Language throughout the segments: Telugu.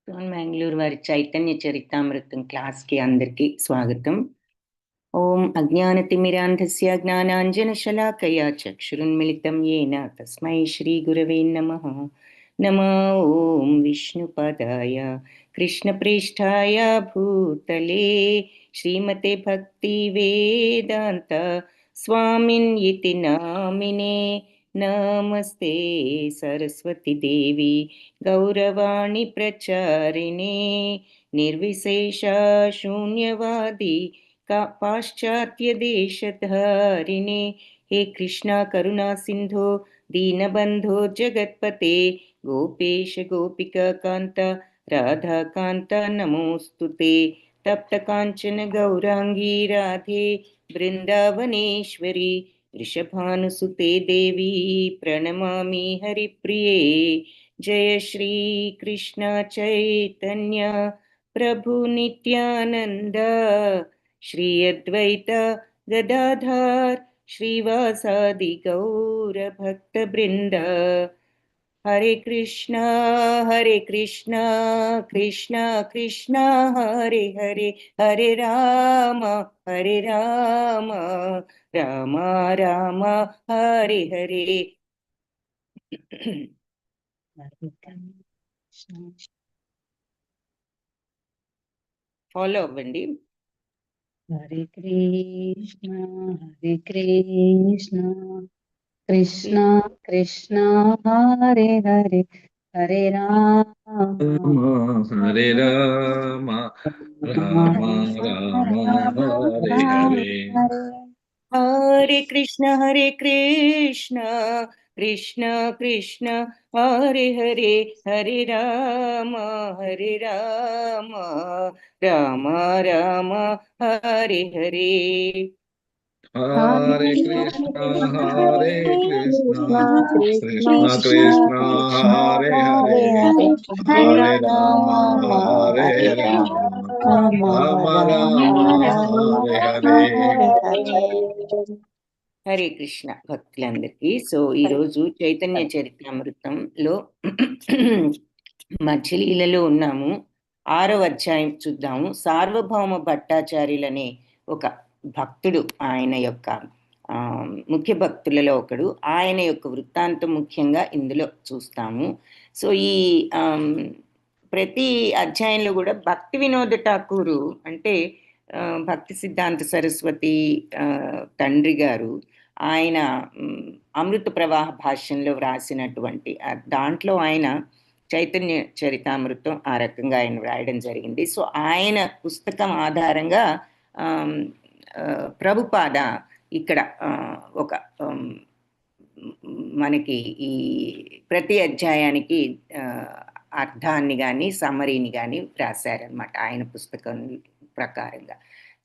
మంగళూరు వారి చైతన్య చరితామృతం క్లాస్కి అందరికీ స్వాగతం. ఓం అజ్ఞానతిమిరాంధస్య జ్ఞానాంజనశలాకయా చక్షురున్మిళితం येन తస్మై శ్రీగురవే నమః. నమో ఓం విష్ణుపదాయ కృష్ణప్రేష్ఠాయ భూతలే శ్రీమతే భక్తి వేదాంత స్వామిన్ ఇతి నామినే. నమస్తే సరస్వతి దేవి గౌరవాణి ప్రచారిణే నిర్విశేష శూన్యవాది पाश्चात्य देशधारिणे. हे कृष्णा करुणा सिंधो दीनबंधो जगत्पते गोपेश गोपिका कांत राधा कांत नमोस्तुते. तप्त कांचन गौरांगी राधे वृंदावनेश्वरी वृषभानुसुते देवी प्रणमामि हरिप्रिये. जय श्री कृष्ण चैतन्य प्रभु नित्यानंद श्री अद्वैत गदाधर श्रीवासादि गौर भक्त वृंद. हरे कृष्णा कृष्णा कृष्णा हरे हरे, हरे राम राम राम हरे हरे. ఫాలో అవ్వండి. హరే కృష్ణ కృష్ణ కృష్ణ హరే హరే, హరే రామ హరే రామ రామ రామ హరే హరే. हरे कृष्ण कृष्ण कृष्ण हरे हरे, हरे राम राम राम हरे हरे. हरे कृष्ण कृष्ण कृष्ण हरे हरे, हरे राम राम राम हरे हरे. హరే కృష్ణ భక్తులందరికీ. సో ఈరోజు చైతన్య చరితామృతంలో మధ్యలీలలో ఉన్నాము. 6వ అధ్యాయం చూద్దాము. సార్వభౌమ భట్టాచార్యులనే ఒక భక్తుడు, ఆయన యొక్క ముఖ్య భక్తులలో ఒకడు. ఆయన యొక్క వృత్తాంతం ముఖ్యంగా ఇందులో చూస్తాము. సో ఈ ప్రతి అధ్యాయంలో కూడా భక్తి వినోద ఠాకూరు అంటే భక్తి సిద్ధాంత సరస్వతి తండ్రి గారు, ఆయన అమృత ప్రవాహ భాష్యంలో వ్రాసినటువంటి దాంట్లో ఆయన చైతన్య చరితామృతం ఆ రకంగా ఆయన వ్రాయడం జరిగింది. సో ఆయన పుస్తకం ఆధారంగా ప్రభుపాద ఇక్కడ ఒక మనకి ఈ ప్రతి అధ్యాయానికి అర్థాన్ని కానీ సమ్మరీని కానీ రాశారనమాట ఆయన పుస్తకం ప్రకారంగా.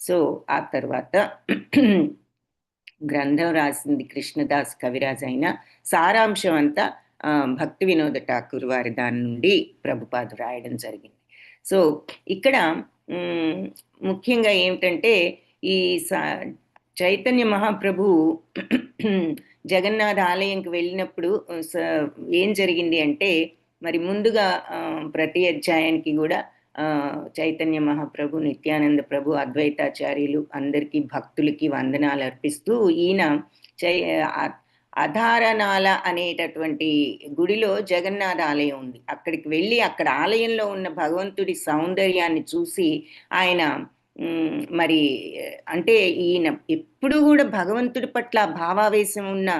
సో ఆ తర్వాత గ్రంథం రాసింది కృష్ణదాస్ కవిరాజ్ అయిన సారాంశం అంతా భక్తి వినోద ఠాకూర్ వారి దాని నుండి ప్రభుపాద రాయడం జరిగింది. సో ఇక్కడ ముఖ్యంగా ఏమిటంటే ఈ చైతన్య మహాప్రభు జగన్నాథ ఆలయంకి వెళ్ళినప్పుడు ఏం జరిగింది అంటే, మరి ముందుగా ప్రతి అధ్యాయానికి కూడా చైతన్య మహాప్రభు, నిత్యానంద ప్రభు, అద్వైతాచార్యులు అందరికీ భక్తులకి వందనాలు అర్పిస్తూ ఈయన అధారనాల అనేటటువంటి గుడిలో జగన్నాథ ఆలయం ఉంది. అక్కడికి వెళ్ళి అక్కడ ఆలయంలో ఉన్న భగవంతుడి సౌందర్యాన్ని చూసి ఆయన మరి అంటే ఈయన ఎప్పుడు కూడా భగవంతుడి పట్ల భావావేశం ఉన్న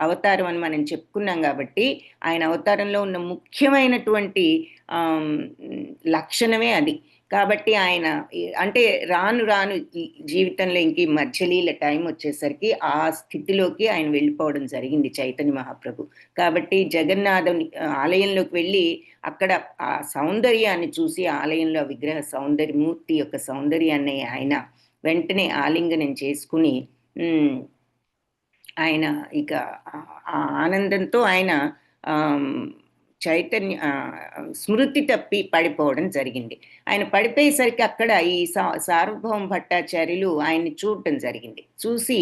అవతారం అని మనం చెప్పుకున్నాం. కాబట్టి ఆయన అవతారంలో ఉన్న ముఖ్యమైనటువంటి లక్షణమే అది. కాబట్టి ఆయన అంటే రాను రాను జీవితంలో ఇంక మధ్యలీల టైం వచ్చేసరికి ఆ స్థితిలోకి ఆయన వెళ్ళిపోవడం జరిగింది చైతన్య మహాప్రభు. కాబట్టి జగన్నాథుని ఆలయంలోకి వెళ్ళి అక్కడ ఆ సౌందర్యాన్ని చూసి, ఆలయంలో విగ్రహ సౌందర్యమూర్తి యొక్క సౌందర్యాన్ని ఆయన వెంటనే ఆలింగనం చేసుకుని ఆయన ఇక ఆ ఆనందంతో ఆయన చైతన్య స్మృతి తప్పి పడిపోవడం జరిగింది. ఆయన పడిపోయేసరికి అక్కడ ఈ సార్వభౌమ భట్టాచార్యులు ఆయన్ని చూడటం జరిగింది. చూసి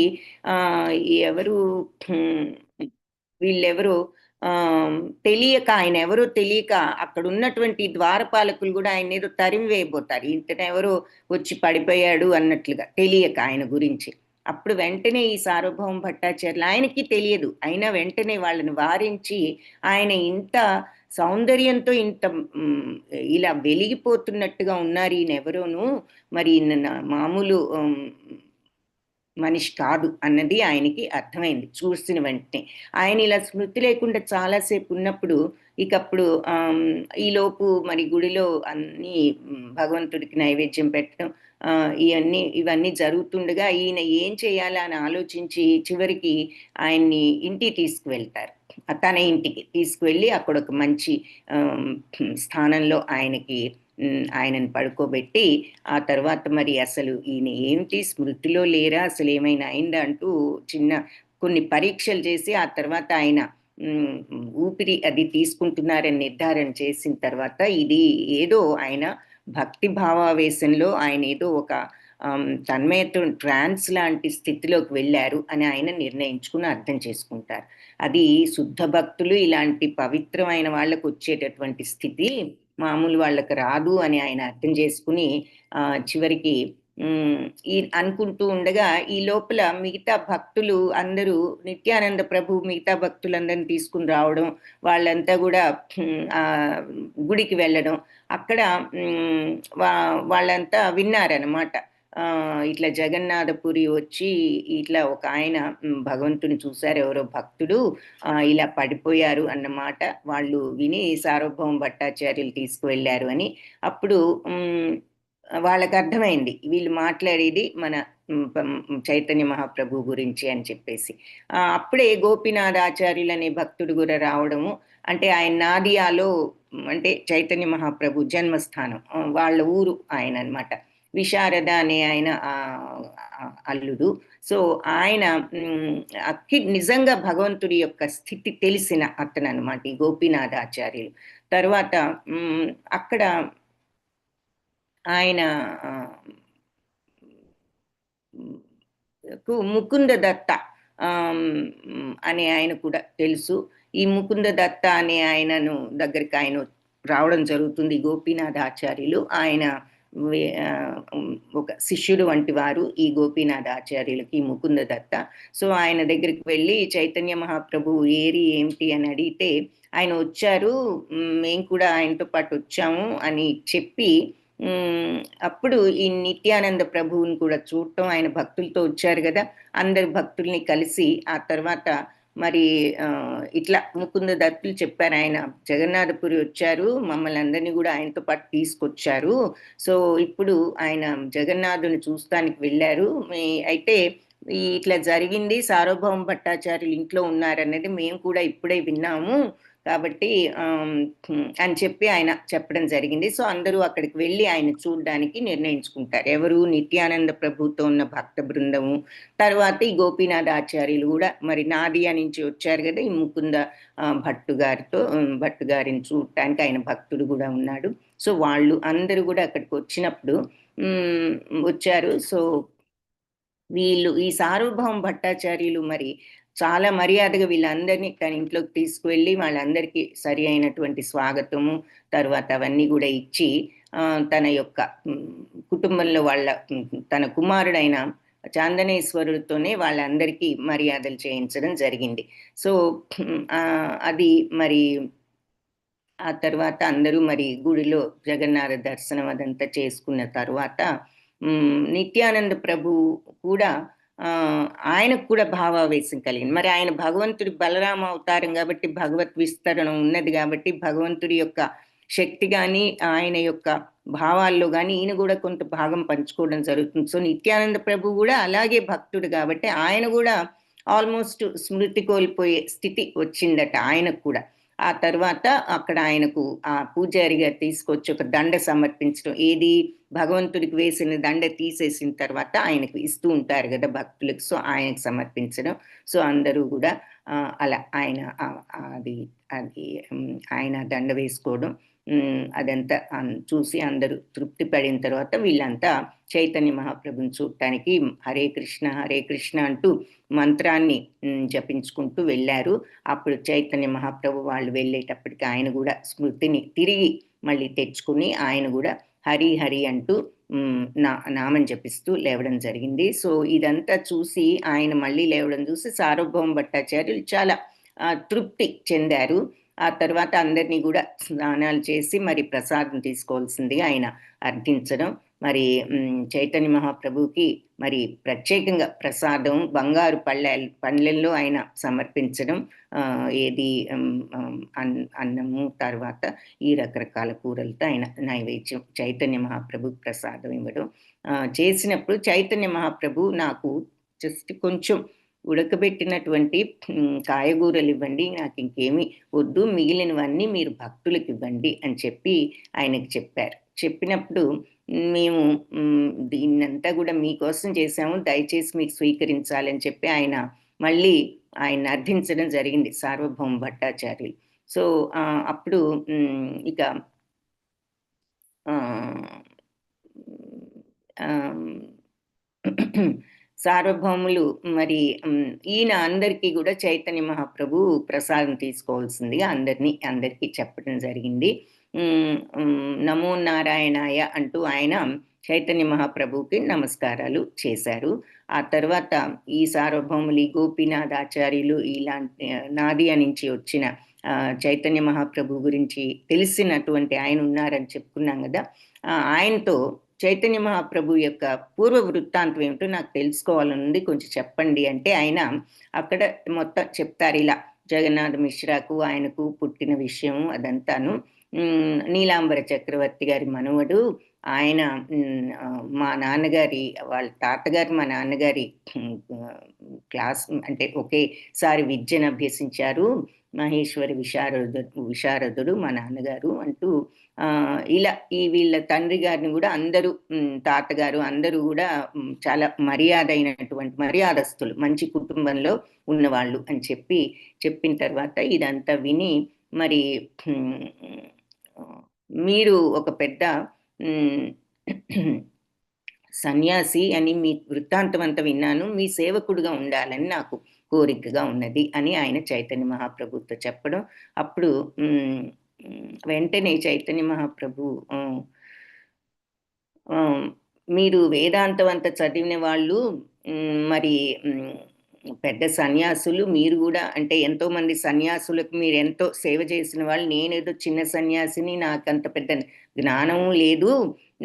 ఎవరు వీళ్ళెవరు తెలియక, ఆయన ఎవరో తెలియక అక్కడ ఉన్నటువంటి ద్వారపాలకులు కూడా ఆయన ఏదో తరిమి వేయబోతారు, ఇంతనే ఎవరో వచ్చి పడిపోయాడు అన్నట్లుగా, తెలియక ఆయన గురించి. అప్పుడు వెంటనే ఈ సార్వభౌమ భట్టాచార్యులు, ఆయనకి తెలియదు, అయినా వెంటనే వాళ్ళని వారించి, ఆయన ఇంత సౌందర్యంతో ఇంత ఇలా వెలిగిపోతున్నట్టుగా ఉన్నారు, ఈయన ఎవరోను, మరి ఈయన మామూలు మనిషి కాదు అన్నది ఆయనకి అర్థమైంది చూసిన వెంటనే. ఆయన ఇలా స్మృతి లేకుండా చాలాసేపు ఉన్నప్పుడు, ఇకప్పుడు ఈలోపు మరి గుడిలో అన్ని భగవంతుడికి నైవేద్యం పెట్టడం, ఇవన్నీ జరుగుతుండగా ఈయన ఏం చేయాలా అని ఆలోచించి చివరికి ఆయన్ని ఇంటికి తీసుకువెళ్తారు. తన ఇంటికి తీసుకువెళ్ళి అక్కడ ఒక మంచి స్థానంలో ఆయనని పడుకోబెట్టి, ఆ తర్వాత మరి అసలు ఈయన ఏమిటి స్మృతిలో లేరా, అసలు ఏమైనా అయిందా అంటూ కొన్ని పరీక్షలు చేసి, ఆ తర్వాత ఆయన ఊపిరి అది తీసుకుంటున్నారని నిర్ధారణ చేసిన తర్వాత, ఇది ఏదో ఆయన భక్తి భావావేశంలో ఆయన ఏదో ఒక తన్మయత్వ ట్రాన్స్ లాంటి స్థితిలోకి వెళ్ళారు అని ఆయన నిర్ణయించుకుని అర్థం చేసుకుంటారు. అది శుద్ధ భక్తులు ఇలాంటి పవిత్రమైన వాళ్ళకు వచ్చేటటువంటి స్థితి, మామూలు వాళ్ళకి రాదు అని ఆయన అర్థం చేసుకుని చివరికి అనుకుంటూ ఉండగా, ఈ లోపల మిగతా భక్తులు అందరూ, నిత్యానంద ప్రభు మిగతా భక్తులందరినీ తీసుకుని రావడం, వాళ్ళంతా కూడా గుడికి వెళ్ళడం, అక్కడ వాళ్ళంతా విన్నారనమాట. ఇట్లా జగన్నాథపురి వచ్చి ఇట్లా ఒక ఆయన భగవంతుని చూశారు, ఎవరో భక్తుడు ఇలా పడిపోయారు అన్నమాట వాళ్ళు విని సార్వభౌమ భట్టాచార్యులు తీసుకువెళ్ళారు అని. అప్పుడు వాళ్ళకి అర్థమైంది వీళ్ళు మాట్లాడేది మన చైతన్య మహాప్రభు గురించి అని చెప్పేసి. అప్పుడే గోపీనాథ ఆచార్యులు అనే భక్తుడు కూడా రావడము, అంటే ఆయన నాదియాలో, అంటే చైతన్య మహాప్రభు జన్మస్థానం, వాళ్ళ ఊరు ఆయన అనమాట. విశారద అనే ఆయన అల్లుడు. సో ఆయన నిజంగా భగవంతుడి యొక్క స్థితి తెలిసిన అతను అనమాట ఈ గోపీనాథ ఆచార్యులు. తర్వాత అక్కడ ఆయన ముకుంద దత్త అనే ఆయన కూడా తెలుసు. ఈ ముకుంద దత్త అనే ఆయనను దగ్గరికి ఆయన రావడం జరుగుతుంది గోపీనాథ ఆచార్యులు. ఆయన ఒక శిష్యుడు వంటి వారు ఈ గోపీనాథ ఆచార్యులకి, ముకుంద దత్త. సో ఆయన దగ్గరికి వెళ్ళి చైతన్య మహాప్రభు ఏరి ఏమిటి అని అడిగితే, ఆయన వచ్చారు, మేము కూడా ఆయనతో పాటు వచ్చాము అని చెప్పి, అప్పుడు ఈ నిత్యానంద ప్రభువుని కూడా చూడటం, ఆయన భక్తులతో వచ్చారు కదా, అందరు భక్తుల్ని కలిసి ఆ తర్వాత మరి ఇట్లా ముకుంద దత్తులు చెప్పారు, ఆయన జగన్నాథపురి వచ్చారు, మమ్మల్ని అందరినీ కూడా ఆయనతో పాటు తీసుకొచ్చారు. సో ఇప్పుడు ఆయన జగన్నాథుని చూస్తానికి వెళ్ళారు, అయితే ఇట్లా జరిగింది, సార్వభౌమ భట్టాచార్యులు ఇంట్లో ఉన్నారనేది మేము కూడా ఇప్పుడే విన్నాము కాబట్టి అని చెప్పి ఆయన చెప్పడం జరిగింది. సో అందరూ అక్కడికి వెళ్ళి ఆయన చూడడానికి నిర్ణయించుకుంటారు. ఎవరు? నిత్యానంద ప్రభుతో ఉన్న భక్త బృందము, తర్వాత ఈ గోపీనాథ ఆచార్యులు కూడా మరి నాదియా నుంచి వచ్చారు కదా, ఈ ముకుంద భట్టు గారిని చూడటానికి ఆయన భక్తుడు కూడా ఉన్నాడు. సో వాళ్ళు అందరూ కూడా అక్కడికి వచ్చినప్పుడు వచ్చారు. సో వీళ్ళు ఈ సార్వభౌమ భట్టాచార్యులు మరి చాలా మర్యాదగా వీళ్ళందరినీ తన ఇంట్లోకి తీసుకువెళ్ళి వాళ్ళందరికీ సరి అయినటువంటి స్వాగతము, తర్వాత అవన్నీ కూడా ఇచ్చి తన యొక్క కుటుంబంలో తన కుమారుడైన చాందనేశ్వరుడితోనే వాళ్ళందరికీ మర్యాదలు చేయించడం జరిగింది. సో అది మరి ఆ తర్వాత అందరూ మరి గుడిలో జగన్నాథ దర్శనం అదంతా చేసుకున్న తర్వాత నిత్యానంద ప్రభు కూడా ఆయనకు కూడా భావావేశం కలిగింది. మరి ఆయన భగవంతుడి బలరామ అవతారం కాబట్టి భగవత్ విస్తరణం ఉన్నది కాబట్టి భగవంతుడి యొక్క శక్తి కానీ ఆయన యొక్క భావాల్లో కానీ ఈయన కూడా కొంత భాగం పంచుకోవడం జరుగుతుంది. సో నిత్యానంద ప్రభు కూడా అలాగే భక్తుడు కాబట్టి ఆయన కూడా ఆల్మోస్ట్ స్మృతి కోల్పోయే స్థితి వచ్చిందట ఆయనకు కూడా. ఆ తర్వాత అక్కడ ఆయనకు ఆ పూజారి గారు తీసుకొచ్చి ఒక దండ సమర్పించడం, ఏది భగవంతుడికి వేసిన దండ తీసేసిన తర్వాత ఆయనకు ఇస్తూ ఉంటారు కదా భక్తులకు, సో ఆయనకు సమర్పించడం. సో అందరూ కూడా అలా ఆయన అది ఆయన దండ వేసుకోవడం, అదంతా చూసి అందరూ తృప్తి పడిన తర్వాత వీళ్ళంతా చైతన్య మహాప్రభుని చూడటానికి హరే కృష్ణ అంటూ మంత్రాన్ని జపించుకుంటూ వెళ్ళారు. అప్పుడు చైతన్య మహాప్రభు వాళ్ళు వెళ్ళేటప్పటికి ఆయన కూడా స్మృతిని తిరిగి మళ్ళీ తెచ్చుకుని ఆయన కూడా హరి హరి అంటూ నామం జపిస్తూ లేవడం జరిగింది. సో ఇదంతా చూసి ఆయన మళ్ళీ లేవడం చూసి సార్వభౌమ భట్టాచార్యులు చాలా తృప్తి చెందారు. ఆ తర్వాత అందరినీ కూడా స్నానాలు చేసి మరి ప్రసాదం తీసుకోవాల్సిందిగా ఆయన అర్థించడం, మరి చైతన్య మహాప్రభుకి మరి ప్రత్యేకంగా ప్రసాదం బంగారు పళ్ళెల్లో ఆయన సమర్పించడం, ఏది అన్నము, తర్వాత ఈ రకరకాల కూరలతో ఆయన నైవేద్యం చైతన్య మహాప్రభు ప్రసాదం ఇవ్వడం చేసినప్పుడు చైతన్య మహాప్రభు నాకు జస్ట్ కొంచెం ఉడకబెట్టినటువంటి కాయగూరలు ఇవ్వండి, నాకు ఇంకేమీ వద్దు, మిగిలినవన్నీ మీరు భక్తులకు ఇవ్వండి అని చెప్పి ఆయనకి చెప్పారు. చెప్పినప్పుడు మేము దీన్నంతా కూడా మీకోసం చేశాము, దయచేసి మీకు స్వీకరించాలని చెప్పి ఆయన మళ్ళీ ఆయన అర్థించడం జరిగింది సార్వభౌమ భట్టాచార్యులు. సో అప్పుడు ఇక సార్వభౌములు మరి ఈయన అందరికీ కూడా చైతన్య మహాప్రభు ప్రసాదం తీసుకోవాల్సిందిగా అందరికీ చెప్పడం జరిగింది. నమో నారాయణాయ అంటూ ఆయన చైతన్య మహాప్రభుకి నమస్కారాలు చేశారు. ఆ తర్వాత ఈ సార్వభౌములు గోపీనాథ్ ఆచార్యులు ఇలాంటి నాదియా నుంచి వచ్చిన చైతన్య మహాప్రభు గురించి తెలిసినటువంటి ఆయన ఉన్నారని చెప్పుకున్నాం కదా. ఆయనతో చైతన్య మహాప్రభు యొక్క పూర్వ వృత్తాంతం ఏమిటో నాకు తెలుసుకోవాలనుంది, కొంచెం చెప్పండి అంటే ఆయన అక్కడ మొత్తం చెప్తారు. ఇలా జగన్నాథ మిశ్రాకు ఆయనకు పుట్టిన విషయం అదంతాను. నీలాంబర చక్రవర్తి గారి మనవడు ఆయన, మా నాన్నగారి వాళ్ళ తాతగారు మా నాన్నగారి క్లాస్ అంటే ఒకేసారి విద్యను అభ్యసించారు. మహేశ్వరి విశారదుడు మా నాన్నగారు అంటూ ఇలా ఈ వీళ్ళ తండ్రి గారిని కూడా అందరూ తాతగారు అందరూ కూడా చాలా మర్యాదస్తులు, మంచి కుటుంబంలో ఉన్నవాళ్ళు అని చెప్పిన తర్వాత ఇదంతా విని మరి మీరు ఒక పెద్ద సన్యాసి అని మీ వృత్తాంతం అంతా విన్నాను, మీ సేవకుడుగా ఉండాలని నాకు కోరికగా ఉన్నది అని ఆయన చైతన్య మహాప్రభుతో చెప్పడం. అప్పుడు వెంటనే చైతన్య మహాప్రభు మీరు వేదాంతం అంతా చదివిన వాళ్ళు, మరి పెద్ద సన్యాసులు మీరు కూడా, అంటే ఎంతో మంది సన్యాసులకు మీరు ఎంతో సేవ చేసిన వాళ్ళు, నేనేదో చిన్న సన్యాసిని, నాకంత పెద్ద జ్ఞానము లేదు,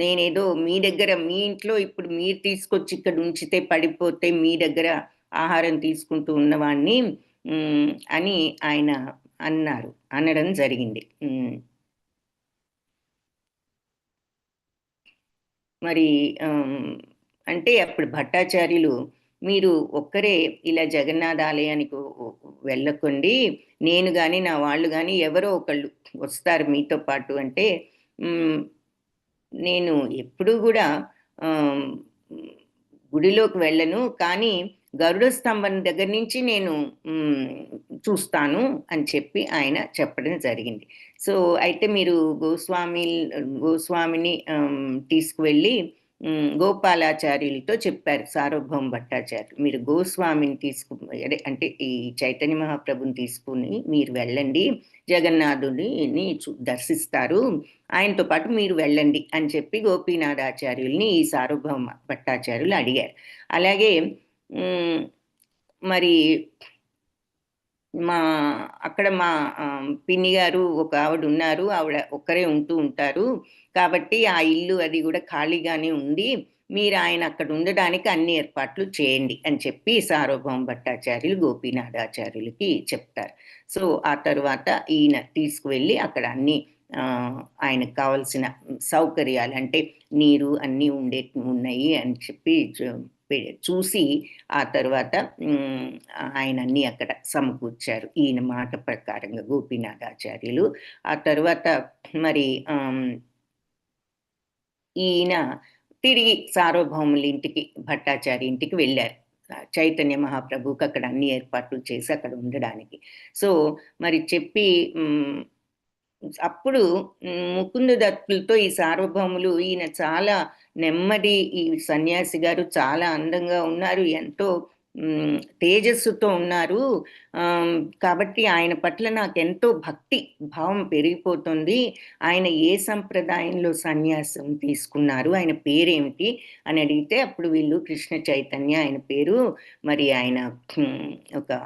నేనేదో మీ దగ్గర మీ ఇంట్లో ఇప్పుడు మీరు తీసుకొచ్చి ఇక్కడ ఉంచితే పడిపోతే మీ దగ్గర ఆహారం తీసుకుంటూ ఉన్నవాణ్ణి అని ఆయన అనడం జరిగింది. మరి అంటే అప్పుడు భట్టాచార్యులు మీరు ఒక్కరే ఇలా జగన్నాథ ఆలయానికి వెళ్ళకండి, నేను కానీ నా వాళ్ళు కానీ ఎవరో ఒకళ్ళు వస్తారు మీతో పాటు అంటే, నేను ఎప్పుడూ కూడా గుడిలోకి వెళ్ళను, కానీ గరుడ స్తంభం దగ్గర నుంచి నేను చూస్తాను అని చెప్పి ఆయన చెప్పడం జరిగింది. సో అయితే మీరు గోస్వామిని తీసుకువెళ్ళి గోపాలాచార్యులతో చెప్పారు సార్వభౌమ భట్టాచార్యులు, మీరు గోస్వామిని అంటే ఈ చైతన్య మహాప్రభుని తీసుకుని మీరు వెళ్ళండి, జగన్నాథుడిని దర్శిస్తారు, ఆయనతో పాటు మీరు వెళ్ళండి అని చెప్పి గోపీనాథాచార్యుల్ని ఈ సార్వభౌమ భట్టాచార్యులు అడిగారు. అలాగే మరి అక్కడ మా పిన్ని గారు ఒక ఆవిడ ఉన్నారు, ఆవిడ ఒక్కరే ఉంటూ ఉంటారు కాబట్టి ఆ ఇల్లు అది కూడా ఖాళీగానే ఉంది, మీరు ఆయన అక్కడ ఉండడానికి అన్ని ఏర్పాట్లు చేయండి అని చెప్పి సార్వభౌమ భట్టాచార్యులు గోపీనాథాచార్యులకి చెప్తారు. సో ఆ తర్వాత ఈయన తీసుకువెళ్ళి అక్కడ అన్ని ఆయనకు కావలసిన సౌకర్యాలు అంటే నీరు అన్నీ ఉన్నాయి అని చెప్పి చూసి ఆ తర్వాత ఆయన అన్ని అక్కడ సమకూర్చారు ఈయన మాట ప్రకారంగా గోపీనాథాచార్యులు. ఆ తర్వాత మరి ఈయన తిరిగి సార్వభౌముల ఇంటికి భట్టాచార్య ఇంటికి వెళ్ళారు, చైతన్య మహాప్రభుకి అక్కడ అన్ని ఏర్పాట్లు చేసి అక్కడ ఉండడానికి. సో మరి చెప్పి అప్పుడు ముకుంద దత్తులతో ఈ సార్వభౌములు ఈయన చాలా నెమ్మది, ఈ సన్యాసి గారు చాలా అందంగా ఉన్నారు, ఎంతో తేజస్సుతో ఉన్నారు, కాబట్టి ఆయన పట్ల నాకెంతో భక్తి భావం పెరిగిపోతుంది. ఆయన ఏ సంప్రదాయంలో సన్యాసం తీసుకున్నారు, ఆయన పేరేమిటి అని అడిగితే అప్పుడు వీళ్ళు కృష్ణ చైతన్య ఆయన పేరు, మరి ఆయన ఒక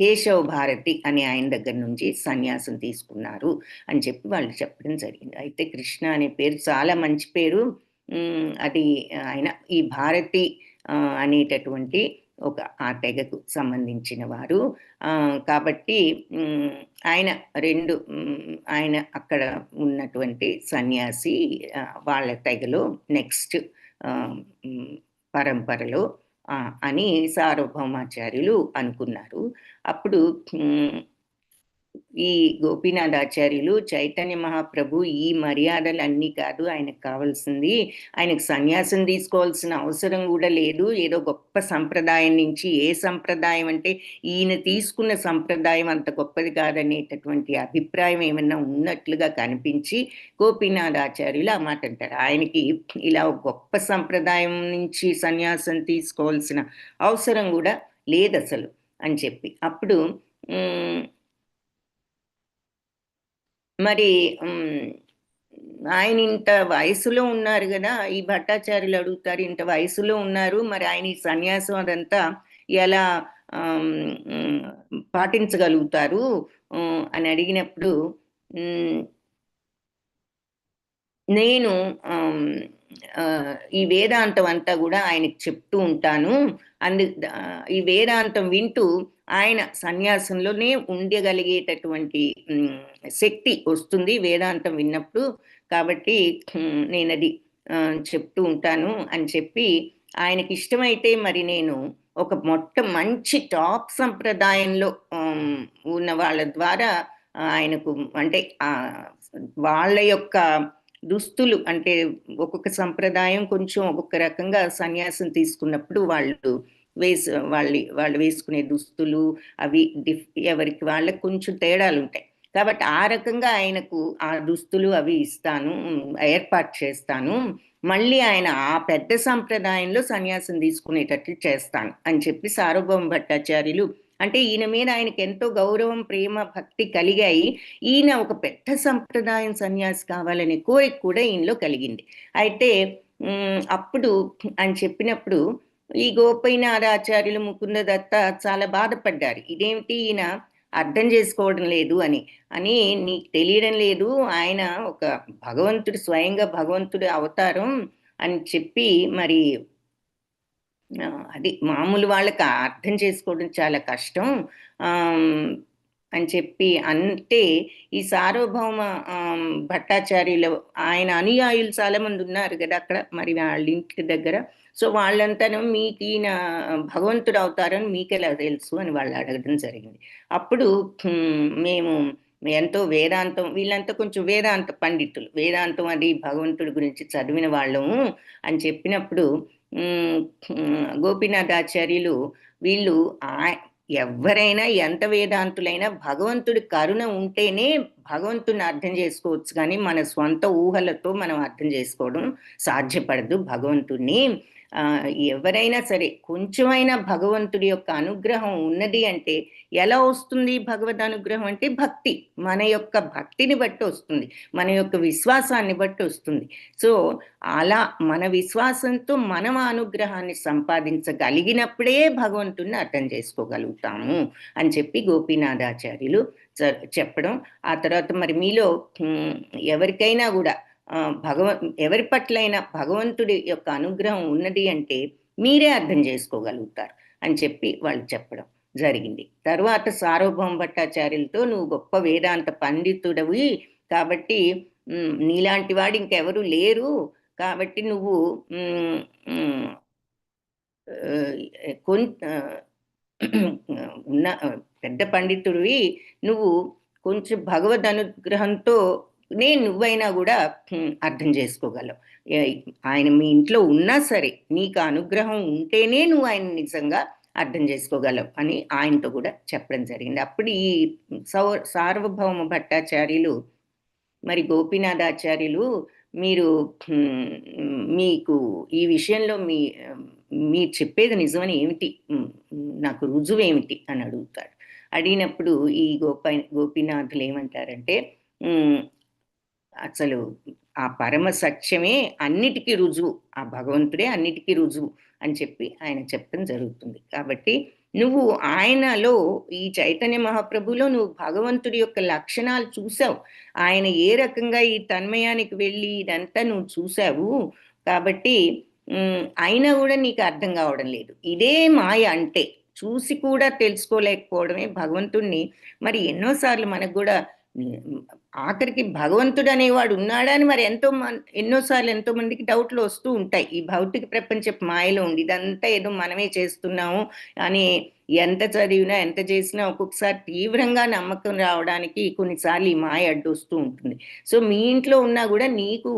కేశవ భారతి అని ఆయన దగ్గర నుంచి సన్యాసం తీసుకున్నారు అని చెప్పి వాళ్ళు చెప్పడం జరిగింది. అయితే కృష్ణ అనే పేరు చాలా మంచి పేరు. అది ఆయన ఈ భారతి అనేటటువంటి ఒక ఆ తెగకు సంబంధించిన వారు. కాబట్టి ఆయన ఆయన అక్కడ ఉన్నటువంటి సన్యాసి వాళ్ళ తెగలో నెక్స్ట్ పరంపరలో అని సార్వభౌమాచార్యులు అనుకున్నారు. అప్పుడు ఈ గోపీనాథాచార్యులు చైతన్య మహాప్రభు ఈ మర్యాదలన్నీ కాదు ఆయనకు కావాల్సింది, ఆయనకు సన్యాసం తీసుకోవాల్సిన అవసరం కూడా లేదు, ఏదో గొప్ప సంప్రదాయం నుంచి, ఏ సంప్రదాయం అంటే ఈయన తీసుకున్న సంప్రదాయం అంత గొప్పది కాదనేటటువంటి అభిప్రాయం ఏమన్నా ఉన్నట్లుగా కనిపించి గోపీనాథాచార్యులు ఆ మాట అంటారు. ఆయనకి ఇలా గొప్ప సంప్రదాయం నుంచి సన్యాసం తీసుకోవాల్సిన అవసరం కూడా లేదు అసలు అని చెప్పి, అప్పుడు మరి ఆయన ఇంత వయసులో ఉన్నారు కదా, ఈ భట్టాచార్యులు అడుగుతారు, ఇంత వయసులో ఉన్నారు, మరి ఆయన ఈ సన్యాసం అదంతా ఎలా పాటించగలుగుతారు అని అడిగినప్పుడు నేను ఈ వేదాంతం అంతా కూడా ఆయనకి చెప్తూ ఉంటాను, ఈ వేదాంతం వింటూ ఆయన సన్యాసంలోనే ఉండగలిగేటటువంటి శక్తి వస్తుంది వేదాంతం విన్నప్పుడు, కాబట్టి నేను అది చెప్తూ ఉంటాను అని చెప్పి, ఆయనకి ఇష్టమైతే మరి నేను ఒక మంచి టాప్ సంప్రదాయంలో ఉన్న వాళ్ళ ద్వారా ఆయనకు, అంటే వాళ్ళ యొక్క దుస్తులు, అంటే ఒక్కొక్క సంప్రదాయం కొంచెం ఒక్కొక్క రకంగా సన్యాసం తీసుకున్నప్పుడు వాళ్ళు వేసుకునే దుస్తులు అవి ఎవరికి వాళ్ళకి కొంచెం తేడాలు ఉంటాయి. కాబట్టి ఆ రకంగా ఆయనకు ఆ దుస్తులు అవి ఇస్తాను, ఏర్పాటు చేస్తాను, మళ్ళీ ఆయన ఆ పెద్ద సంప్రదాయంలో సన్యాసం తీసుకునేటట్లు చేస్తాను అని చెప్పి సార్వభౌమ భట్టాచార్యులు, అంటే ఈయన మీద ఆయనకి ఎంతో గౌరవం, ప్రేమ, భక్తి కలిగాయి. ఈయన ఒక పెద్ద సంప్రదాయం సన్యాసి కావాలనే కోరిక కూడా ఈయనలో కలిగింది. అయితే అప్పుడు అని చెప్పినప్పుడు ఈ గోపీనాథాచార్యులు ముకుంద దత్త చాలా బాధపడ్డారు, ఇదేమిటి ఈయన అర్థం చేసుకోవడం లేదు అని నీకు తెలియడం లేదు, ఆయన ఒక భగవంతుడు, స్వయంగా భగవంతుడి అవతారం అని చెప్పి, మరి అది మామూలు వాళ్ళకి అర్థం చేసుకోవడం చాలా కష్టం అని చెప్పి అంటే, ఈ సార్వభౌమ భట్టాచార్యులు ఆయన అనుయాయులు చాలా మంది ఉన్నారు కదా అక్కడ, మరి వాళ్ళ ఇంటి దగ్గర, సో వాళ్ళంతా మీకు ఈయన భగవంతుడు అవుతారని మీకెలా తెలుసు అని వాళ్ళు అడగడం జరిగింది. అప్పుడు మేము ఎంతో వేదాంతం, వీళ్ళంతా కొంచెం వేదాంత పండితులు, వేదాంతం అది భగవంతుడి గురించి చదివిన వాళ్ళము అని చెప్పినప్పుడు గోపీనాథాచార్యులు వీళ్ళు ఎవరైనా ఎంత వేదాంతులైనా భగవంతుడి కరుణ ఉంటేనే భగవంతుడిని అర్థం చేసుకోవచ్చు, కానీ మన స్వంత ఊహలతో మనం అర్థం చేసుకోవడం సాధ్యపడదు భగవంతుడిని. ఎవరైనా సరే కొంచెమైనా భగవంతుడి యొక్క అనుగ్రహం ఉన్నది అంటే ఎలా వస్తుంది భగవద్ అనుగ్రహం అంటే? భక్తి, మన యొక్క భక్తిని బట్టి వస్తుంది, మన యొక్క విశ్వాసాన్ని బట్టి వస్తుంది. సో అలా మన విశ్వాసంతో మనం ఆ అనుగ్రహాన్ని సంపాదించగలిగినప్పుడే భగవంతుడిని అర్థం చేసుకోగలుగుతాము అని చెప్పి గోపీనాథాచార్యులు చెప్పడం. ఆ తర్వాత మరి మీలో ఎవరికైనా కూడా ఎవరి పట్లైనా భగవంతుడి యొక్క అనుగ్రహం ఉన్నది అంటే మీరే అర్థం చేసుకోగలుగుతారు అని చెప్పి వాళ్ళు చెప్పడం జరిగింది. తర్వాత సార్వభౌమ భట్టాచార్యులతో, నువ్వు గొప్ప వేదాంత పండితుడవి కాబట్టి నీలాంటి వాడు ఇంకెవరు లేరు, కాబట్టి నువ్వు ఉన్న పెద్ద పండితుడివి, నువ్వు కొంచెం భగవద్ అనుగ్రహంతో నువ్వైనా కూడా అర్థం చేసుకోగలవు. ఆయన మీ ఇంట్లో ఉన్నా సరే నీకు అనుగ్రహం ఉంటేనే నువ్వు ఆయన నిజంగా అర్థం చేసుకోగలం అని ఆయనతో కూడా చెప్పడం జరిగింది. అప్పుడు ఈ సార్వభౌమ భట్టాచార్యులు మరి గోపీనాథాచార్యులు మీరు మీకు ఈ విషయంలో మీరు చెప్పేది నిజమని ఏమిటి, నాకు రుజువేమిటి అని అడుగుతాడు. అడిగినప్పుడు ఈ గోపీనాథులు ఏమంటారంటే అసలు ఆ పరమ సత్యమే అన్నిటికీ రుజువు, ఆ భగవంతుడే అన్నిటికీ రుజువు అని చెప్పి ఆయన చెప్పడం జరుగుతుంది. కాబట్టి నువ్వు ఆయనలో, ఈ చైతన్య మహాప్రభులో నువ్వు భగవంతుడి యొక్క లక్షణాలు చూసావు. ఆయన ఏ రకంగా ఈ తన్మయానికి వెళ్ళి ఇదంతా నువ్వు చూసావు. కాబట్టి అయినా కూడా నీకు అర్థం కావడం లేదు. ఇదే మాయ అంటే, చూసి కూడా తెలుసుకోలేకపోవడమే భగవంతుణ్ణి. మరి ఎన్నోసార్లు మనకు కూడా ఆఖరికి భగవంతుడు అనేవాడు ఉన్నాడా అని మరి ఎన్నోసార్లు ఎంతో మందికి డౌట్లు వస్తూ ఉంటాయి. ఈ భౌతిక ప్రపంచపు మాయలో ఉండి ఇదంతా ఏదో మనమే చేస్తున్నాము అని ఎంత చదివినా ఎంత చేసినా ఒక్కొక్కసారి తీవ్రంగా నమ్మకం రావడానికి కొన్నిసార్లు ఈ మాయ అడ్డు వస్తూ ఉంటుంది. సో మీ ఇంట్లో ఉన్నా కూడా నీకు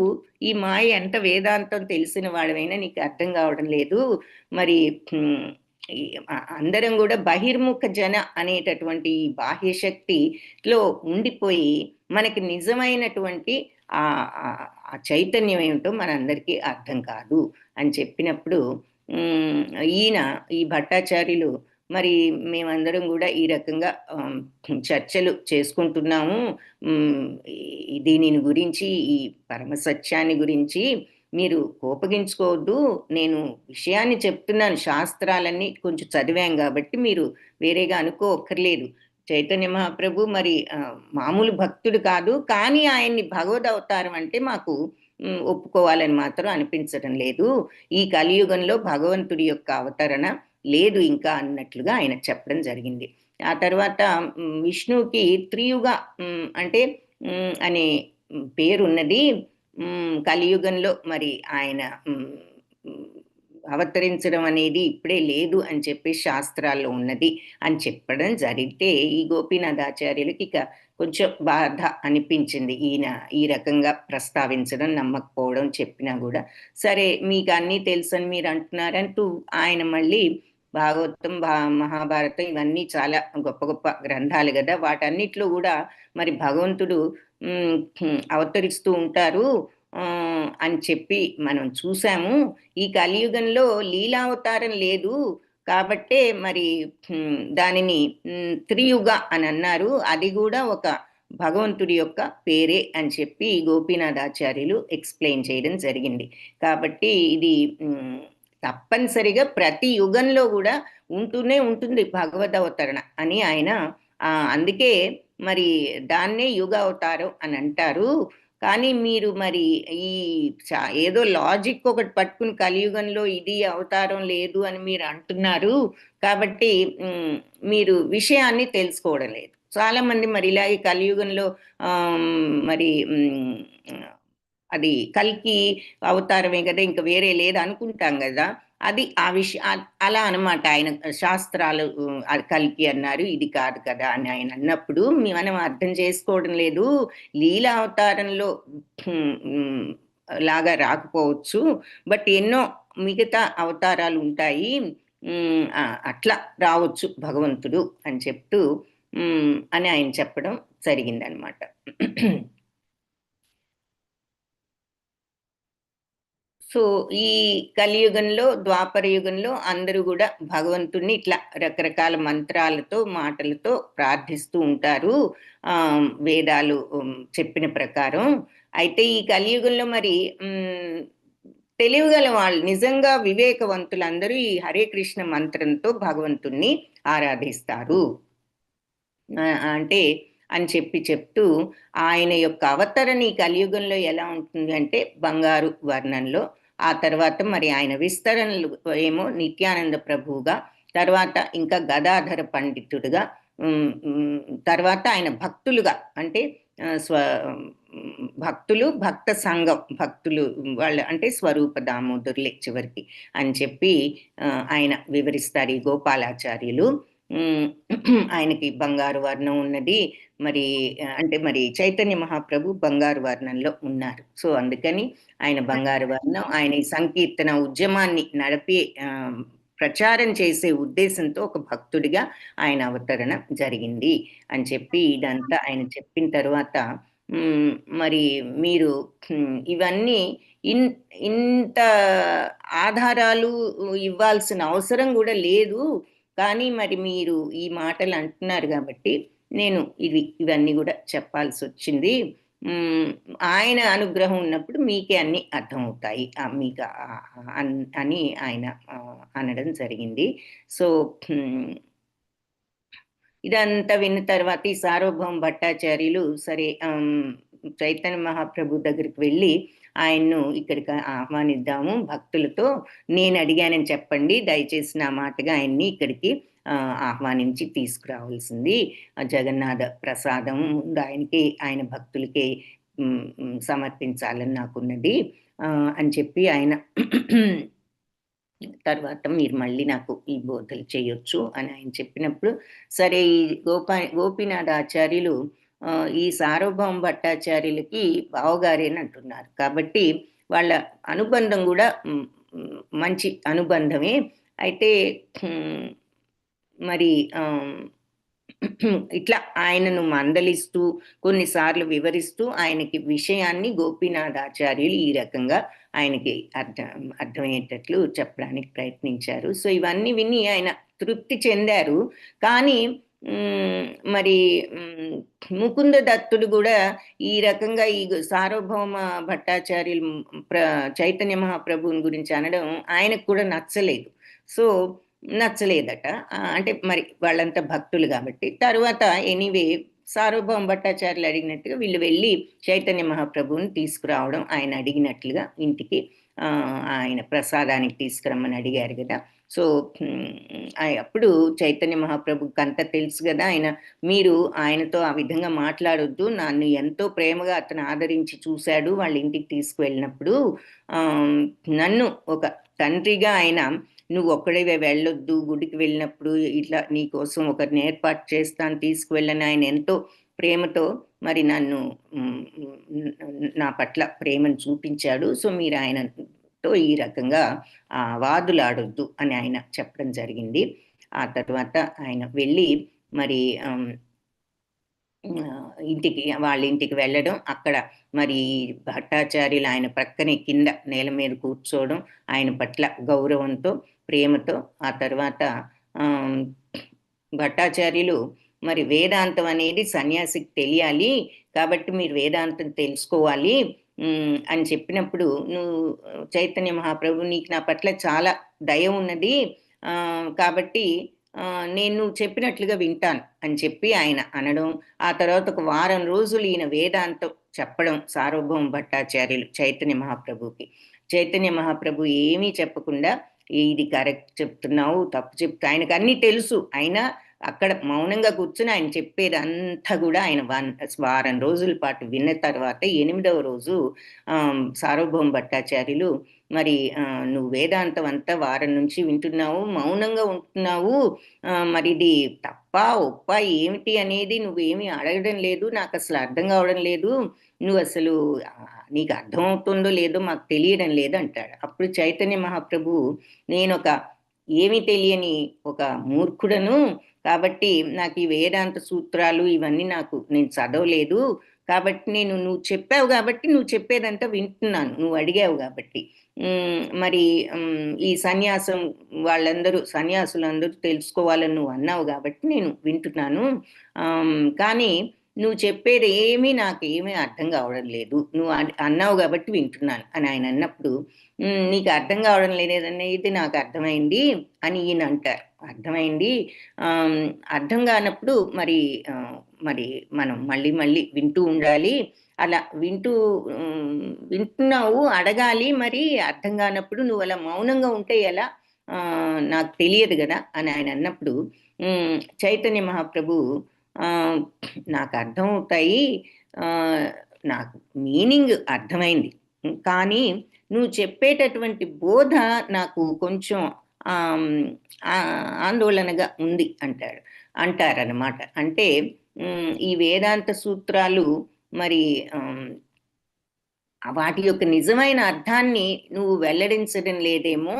ఈ మాయ ఎంత వేదాంతం తెలిసిన వాడమైనా నీకు అర్థం కావడం లేదు. మరి అందరం కూడా బహిర్ముఖ జన అనేటటువంటి ఈ బాహ్య శక్తిలో ఉండిపోయి మనకి నిజమైనటువంటి ఆ చైతన్యం ఏమిటో మనందరికీ అర్థం కాదు అని చెప్పినప్పుడు ఈ భట్టాచార్యులు మరి మేమందరం కూడా ఈ రకంగా చర్చలు చేసుకుంటున్నాము, దీనిని గురించి, ఈ పరమసత్యాన్ని గురించి మీరు కోపగించుకోవద్దు, నేను విషయాన్ని చెప్తున్నాను, శాస్త్రాలన్నీ కొంచెం చదివాం కాబట్టి మీరు వేరేగా అనుకోక్కర్లేదు. చైతన్య మహాప్రభు మరి మామూలు భక్తుడు కాదు, కానీ ఆయన్ని భగవద్ అవతారం అంటే మాకు ఒప్పుకోవాలని మాత్రం అనిపించడం లేదు. ఈ కలియుగంలో భగవంతుడి యొక్క అవతరణ లేదు ఇంకా అన్నట్లుగా ఆయన చెప్పడం జరిగింది. ఆ తర్వాత విష్ణువుకి త్రియుగ అంటే అనే పేరున్నది. కలియుగంలో మరి ఆయన అవతరించడం అనేది ఇప్పుడే లేదు అని చెప్పి శాస్త్రాల్లో ఉన్నది అని చెప్పడం జరిగితే ఈ గోపీనాథాచార్యులకి ఇక కొంచెం బాధ అనిపించింది. ఈయన ఈ రకంగా ప్రస్తావించడం, నమ్మకపోవడం చెప్పినా కూడా. సరే మీకు అన్నీ తెలుసని మీరు అంటున్నారంటూ ఆయన మళ్ళీ భాగవతం, మహాభారతం ఇవన్నీ చాలా గొప్ప గొప్ప గ్రంథాలు కదా, వాటన్నిటిలో కూడా మరి భగవంతుడు అవతరిస్తూ ఉంటారు అని చెప్పి మనం చూసాము. ఈ కలియుగంలో లీలావతారం లేదు కాబట్టే మరి దానిని త్రియుగ అని అన్నారు, అది కూడా ఒక భగవంతుడి యొక్క పేరే అని చెప్పి గోపీనాథాచార్యులు ఎక్స్ప్లెయిన్ చేయడం జరిగింది. కాబట్టి ఇది తప్పనిసరిగా ప్రతి యుగంలో కూడా ఉంటూనే ఉంటుంది భగవద్ అవతరణ అని ఆయన, అందుకే మరి దాన్నే యుగ అవతారం అని అంటారు. కానీ మీరు మరి ఈ ఏదో లాజిక్ ఒకటి పట్టుకుని కలియుగంలో ఇది అవతారం లేదు అని మీరు అంటున్నారు కాబట్టి మీరు విషయాన్ని తెలుసుకోవడం లేదు. చాలా మంది మరి ఇలాగే కలియుగంలో మరి అది కల్కి అవతారమే కదా, ఇంకా వేరే లేదు అనుకుంటాం కదా, అది ఆ విషయం అలా అనమాట. ఆయన శాస్త్రాలు కల్కి అన్నారు, ఇది కాదు కదా అని ఆయన అన్నప్పుడు మనం అర్థం చేసుకోవడం లేదు. లీలా అవతారంలో లాగా రాకపోవచ్చు, బట్ ఎన్నో మిగతా అవతారాలు ఉంటాయి, అట్లా రావచ్చు భగవంతుడు అని చెప్తూ అని ఆయన చెప్పడం జరిగిందనమాట. సో ఈ కలియుగంలో, ద్వాపర యుగంలో అందరూ కూడా భగవంతుణ్ణి ఇట్లా రకరకాల మంత్రాలతో, మాటలతో ప్రార్థిస్తూ ఉంటారు వేదాలు చెప్పిన ప్రకారం. అయితే ఈ కలియుగంలో మరి తెలివిగల వాళ్ళు, నిజంగా వివేకవంతులందరూ ఈ హరే కృష్ణ మంత్రంతో భగవంతుణ్ణి ఆరాధిస్తారు అంటే అని చెప్తూ ఆయన యొక్క అవతరణ ఈ కలియుగంలో ఎలా ఉంటుంది అంటే బంగారు వర్ణంలో, ఆ తర్వాత మరి ఆయన విస్తరణలు ఏమో నిత్యానంద ప్రభువుగా, తర్వాత ఇంకా గదాధర పండితుడుగా, తర్వాత ఆయన భక్తులుగా అంటే భక్తులు, భక్త సంఘం, భక్తులు వాళ్ళ అంటే స్వరూప దామోదరులే చివరికి అని చెప్పి ఆయన వివరిస్తారు ఈ గోపాలాచార్యులు. ఆయనకి బంగారు వర్ణం ఉన్నది మరి, అంటే మరి చైతన్య మహాప్రభు బంగారు వర్ణంలో ఉన్నారు. సో అందుకని ఆయన బంగారు వర్ణం, ఆయన ఈ సంకీర్తన ఉద్యమాన్ని నడిపే ప్రచారం చేసే ఉద్దేశంతో ఒక భక్తుడిగా ఆయన అవతరణ జరిగింది అని చెప్పి ఇదంతా ఆయన చెప్పిన తర్వాత మరి మీరు ఇవన్నీ ఇంత ఆధారాలు ఇవ్వాల్సిన అవసరం కూడా లేదు, కానీ మరి మీరు ఈ మాటలు అంటున్నారు కాబట్టి నేను ఇవన్నీ కూడా చెప్పాల్సి వచ్చింది. ఆయన అనుగ్రహం ఉన్నప్పుడు మీకే అన్ని అర్థమవుతాయి మీకు అని ఆయన అనడం జరిగింది. సో ఇదంతా విన్న తర్వాత ఈ సార్వభౌమ భట్టాచార్యులు సరే చైతన్య మహాప్రభు దగ్గరికి వెళ్ళి ఆయన్ను ఇక్కడికి ఆహ్వానిద్దాము భక్తులతో, నేను అడిగానని చెప్పండి, దయచేసి నా మాటగా ఆయన్ని ఇక్కడికి ఆహ్వానించి తీసుకురావాల్సింది, జగన్నాథ ప్రసాదం ముందు ఆయనకి ఆయన భక్తులకి సమర్పించాలని నాకున్నది అని చెప్పి ఆయన తర్వాత మీరు మళ్ళీ నాకు ఈ బోధలు చేయొచ్చు అని ఆయన చెప్పినప్పుడు సరే ఈ గోపీనాథ ఆచార్యులు ఈ సార్వభౌమ భట్టాచార్యులకి బావగారేని అంటున్నారు కాబట్టి వాళ్ళ అనుబంధం కూడా మంచి అనుబంధమే. అయితే మరి ఇట్లా ఆయనను మందలిస్తూ కొన్నిసార్లు వివరిస్తూ ఆయనకి విషయాన్ని గోపీనాథాచార్యులు ఈ రకంగా ఆయనకి అర్థమయ్యేటట్లు చెప్పడానికి ప్రయత్నించారు. సో ఇవన్నీ విని ఆయన తృప్తి చెందారు. కానీ మరి ముకుంద దత్తుడు కూడా ఈ రకంగా ఈ సార్వభౌమ భట్టాచార్యులు చైతన్య మహాప్రభుని గురించి అనడం ఆయనకు కూడా నచ్చలేదు. సో నచ్చలేదట, అంటే మరి వాళ్ళంతా భక్తులు కాబట్టి. తర్వాత ఎనీవే సార్వభౌమ భట్టాచార్యులు అడిగినట్టుగా వీళ్ళు వెళ్ళి చైతన్య మహాప్రభువుని తీసుకురావడం, ఆయన అడిగినట్లుగా ఇంటికి ఆయన ప్రసాదానికి తీసుకురమ్మని అడిగారు కదా. సో అప్పుడు చైతన్య మహాప్రభుకి అంతా తెలుసు కదా, మీరు ఆయనతో ఆ విధంగా మాట్లాడొద్దు, నన్ను ఎంతో ప్రేమగా అతను ఆదరించి చూశాడు వాళ్ళ ఇంటికి తీసుకువెళ్ళినప్పుడు, నన్ను ఒక తండ్రిగా ఆయన నువ్వు ఒక్కడే వెళ్ళొద్దు, గుడికి వెళ్ళినప్పుడు ఇట్లా నీకోసం ఒకరిని ఏర్పాటు చేస్తాను తీసుకువెళ్ళని ఆయన ఎంతో ప్రేమతో మరి నన్ను నా పట్ల ప్రేమను చూపించాడు. సో మీరు ఆయనతో ఈ రకంగా వాదులాడొద్దు అని ఆయన చెప్పడం జరిగింది. ఆ తర్వాత ఆయన వెళ్ళి మరి వాళ్ళ ఇంటికి వెళ్ళడం, అక్కడ మరి భట్టాచార్యులు ఆయన ప్రక్కనే కింద నేల మీద కూర్చోవడం, ఆయన పట్ల గౌరవంతో ప్రేమతో. ఆ తర్వాత భట్టాచార్యులు మరి వేదాంతం అనేది సన్యాసికి తెలియాలి కాబట్టి మీరు వేదాంతం తెలుసుకోవాలి అని చెప్పినప్పుడు, నువ్వు చైతన్య మహాప్రభు నీకు నా పట్ల చాలా దయ ఉన్నది కాబట్టి నేను చెప్పినట్లుగా వింటాను అని చెప్పి ఆయన అనడం. ఆ తర్వాత ఒక వారం రోజులు ఈయన వేదాంతం చెప్పడం సార్వభౌమ భట్టాచార్యులు చైతన్య మహాప్రభుకి. చైతన్య మహాప్రభు ఏమీ చెప్పకుండా ఇది కరెక్ట్ చెప్తున్నావు, తప్పు చెప్తా, ఆయనకు అన్నీ తెలుసు, అయినా అక్కడ మౌనంగా కూర్చుని ఆయన చెప్పేది అంతా కూడా ఆయన వారం రోజుల పాటు విన్న తర్వాత 8వ రోజు సార్వభౌమ భట్టాచార్యులు మరి నువ్వు వేదాంతం అంతా వారం నుంచి వింటున్నావు, మౌనంగా ఉంటున్నావు, మరి ఇది తప్ప ఒప్ప ఏమిటి అనేది నువ్వేమీ అడగడం లేదు, నాకు అసలు అర్థం కావడం లేదు, నువ్వు అసలు నీకు అర్థమవుతుందో లేదో మాకు తెలియడం లేదు అంటాడు. అప్పుడు చైతన్య మహాప్రభు నేను ఒక ఏమీ తెలియని ఒక మూర్ఖుడను కాబట్టి నాకు ఈ వేదాంత సూత్రాలు ఇవన్నీ నేను చదవలేదు కాబట్టి నువ్వు చెప్పావు కాబట్టి నువ్వు చెప్పేదంతా వింటున్నాను, నువ్వు అడిగావు కాబట్టి. మరి ఈ సన్యాసం సన్యాసులందరూ తెలుసుకోవాలని నువ్వు అన్నావు కాబట్టి నేను వింటున్నాను, కానీ నువ్వు చెప్పేది నాకేమీ అర్థం కావడం లేదు, నువ్వు అన్నావు కాబట్టి వింటున్నాను అని ఆయన అన్నప్పుడు, నీకు అర్థం కావడం లేదనేది నాకు అర్థమైంది అని ఈయన అంటారు. అర్థమైంది, అర్థం కానప్పుడు మరి మనం మళ్ళీ మళ్ళీ వింటూ ఉండాలి, అలా వింటున్నావు అడగాలి, మరి అర్థం కానప్పుడు నువ్వు అలా మౌనంగా ఉంటే ఎలా, నాకు తెలియదు కదా అని ఆయన అన్నప్పుడు చైతన్య మహాప్రభు నాకు అర్థమవుతాయి, నాకు మీనింగ్ అర్థమైంది, కానీ నువ్వు చెప్పేటటువంటి బోధ నాకు కొంచెం ఆందోళనగా ఉంది అంటారనమాట. అంటే ఈ వేదాంత సూత్రాలు మరి వాటి యొక్క నిజమైన అర్థాన్ని నువ్వు వెల్లడించడం లేదేమో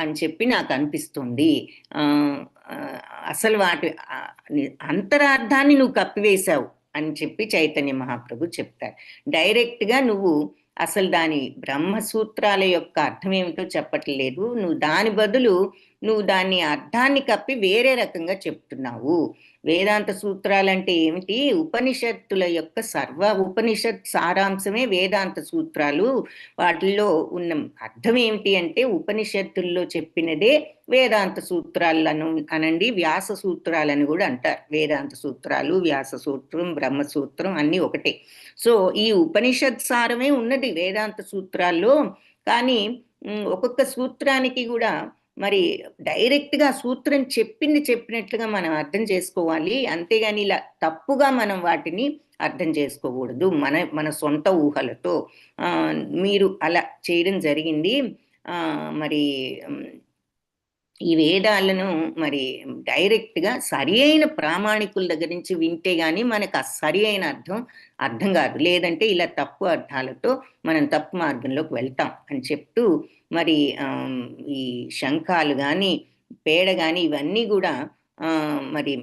అని చెప్పి నాకు అనిపిస్తుంది. అసలు వాటి అంతరార్థాన్ని నువ్వు కప్పివేశావు అని చెప్పి చైతన్య మహాప్రభు చెప్తారు. డైరెక్ట్గా నువ్వు అసలు దాని బ్రహ్మసూత్రాల యొక్క అర్థం ఏమిటో చెప్పట్లేదు, నువ్వు దాని బదులు నువ్వు దాన్ని అర్థాన్ని కప్పి వేరే రకంగా చెప్తున్నావు. వేదాంత సూత్రాలంటే ఏమిటి? ఉపనిషత్తుల యొక్క ఉపనిషత్ సారాంశమే వేదాంత సూత్రాలు. వాటిల్లో ఉన్న అర్థం ఏమిటి అంటే ఉపనిషత్తుల్లో చెప్పినదే వేదాంత సూత్రాలను అనండి, వ్యాస సూత్రాలని కూడా అంటారు. వేదాంత సూత్రాలు, వ్యాస సూత్రం, బ్రహ్మసూత్రం అన్నీ ఒకటే. సో ఈ ఉపనిషత్ సారమే ఉన్నది వేదాంత సూత్రాల్లో. కానీ ఒక్కొక్క సూత్రానికి కూడా మరి డైరెక్ట్గా సూత్రం చెప్పినట్లుగా మనం అర్థం చేసుకోవాలి. అంతేగాని ఇలా తప్పుగా మనం వాటిని అర్థం చేసుకోకూడదు మన సొంత ఊహలతో. మీరు అలా చేయడం జరిగింది. మరి ఈ వేదాలను మరి డైరెక్ట్గా సరి అయిన ప్రామాణికుల దగ్గర నుంచి వింటే గానీ మనకు ఆ సరి అయిన అర్థం కాదు. లేదంటే ఇలా తప్పు అర్థాలతో మనం తప్పు మార్గంలోకి వెళ్తాం అని చెప్తూ మరి ఈ శంఖాలు కానీ పేడ కానీ ఇవన్నీ కూడా మరి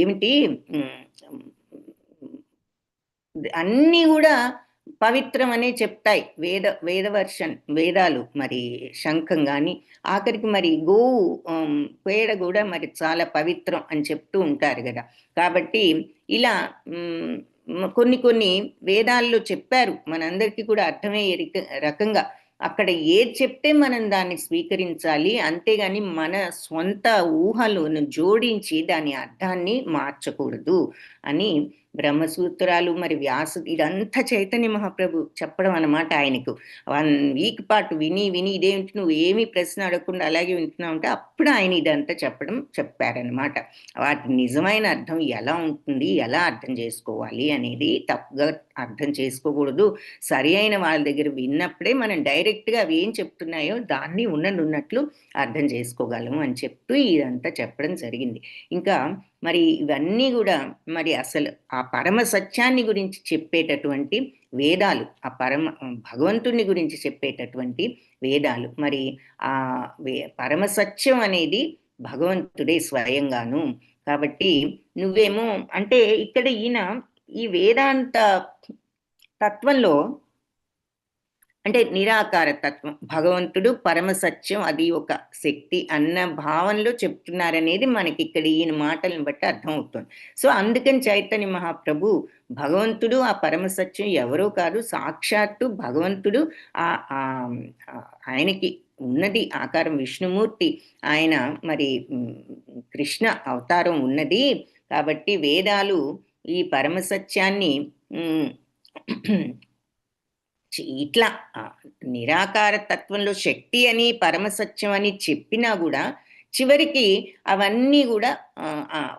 ఏమిటి అన్నీ కూడా పవిత్రం అనే చెప్తాయి వేదాలు. మరి శంఖం కానీ ఆఖరికి మరి గోవు పేడ కూడా మరి చాలా పవిత్రం అని చెప్తూ ఉంటారు కదా. కాబట్టి ఇలా కొన్ని వేదాల్లో చెప్పారు, మనందరికీ కూడా అర్థమయ్యే రకంగా అక్కడ ఏది చెప్తే మనం దాన్ని స్వీకరించాలి. అంతేగాని మన సొంత ఊహలను జోడించి దాని అర్థాన్ని మార్చకూడదు అని బ్రహ్మసూత్రాలు మరి ఇదంతా చైతన్య మహాప్రభు చెప్పడం అన్నమాట. ఆయనకు 1 వీక్ పాటు విని ఇదేమిటి నువ్వు ఏమీ ప్రశ్న అడగకుండా అలాగే వింటున్నావు అంటే అప్పుడు ఆయన ఇదంతా చెప్పారనమాట. వాటి నిజమైన అర్థం ఎలా ఉంటుంది, ఎలా అర్థం చేసుకోవాలి అనేది తప్పుగా అర్థం చేసుకోకూడదు. సరి అయిన వాళ్ళ దగ్గర విన్నప్పుడే మనం డైరెక్ట్గా అవి ఏం చెప్తున్నాయో దాన్ని ఉన్నట్లు అర్థం చేసుకోగలము అని చెప్తూ ఇదంతా చెప్పడం జరిగింది. ఇంకా మరి ఇవన్నీ కూడా మరి అసలు ఆ పరమ సత్యాన్ని గురించి చెప్పేటటువంటి వేదాలు, ఆ భగవంతుని గురించి చెప్పేటటువంటి వేదాలు. మరి ఆ పరమ సత్యం అనేది భగవంతుడే స్వయంగాను. కాబట్టి నువ్వేమో అంటే ఇక్కడ ఈ వేదాంత తత్వంలో అంటే నిరాకార తత్వం, భగవంతుడు పరమ సత్యం, అది ఒక శక్తి అన్న భావనలో చెప్తున్నారనేది మనకి ఇక్కడ ఈయన మాటలను బట్టి అర్థమవుతుంది. సో అందుకని చైతన్య మహాప్రభు భగవంతుడు ఆ పరమ సత్యం ఎవరో కాదు, సాక్షాత్తు భగవంతుడు. ఆయనకి ఉన్నది ఆకారం విష్ణుమూర్తి, ఆయన మరి కృష్ణ అవతారం ఉన్నది. కాబట్టి వేదాలు ఈ పరమ సత్యాన్ని ఇట్లా నిరాకార తత్వంలో శక్తి అని పరమసత్యం అని చెప్పినా కూడా చివరికి అవన్నీ కూడా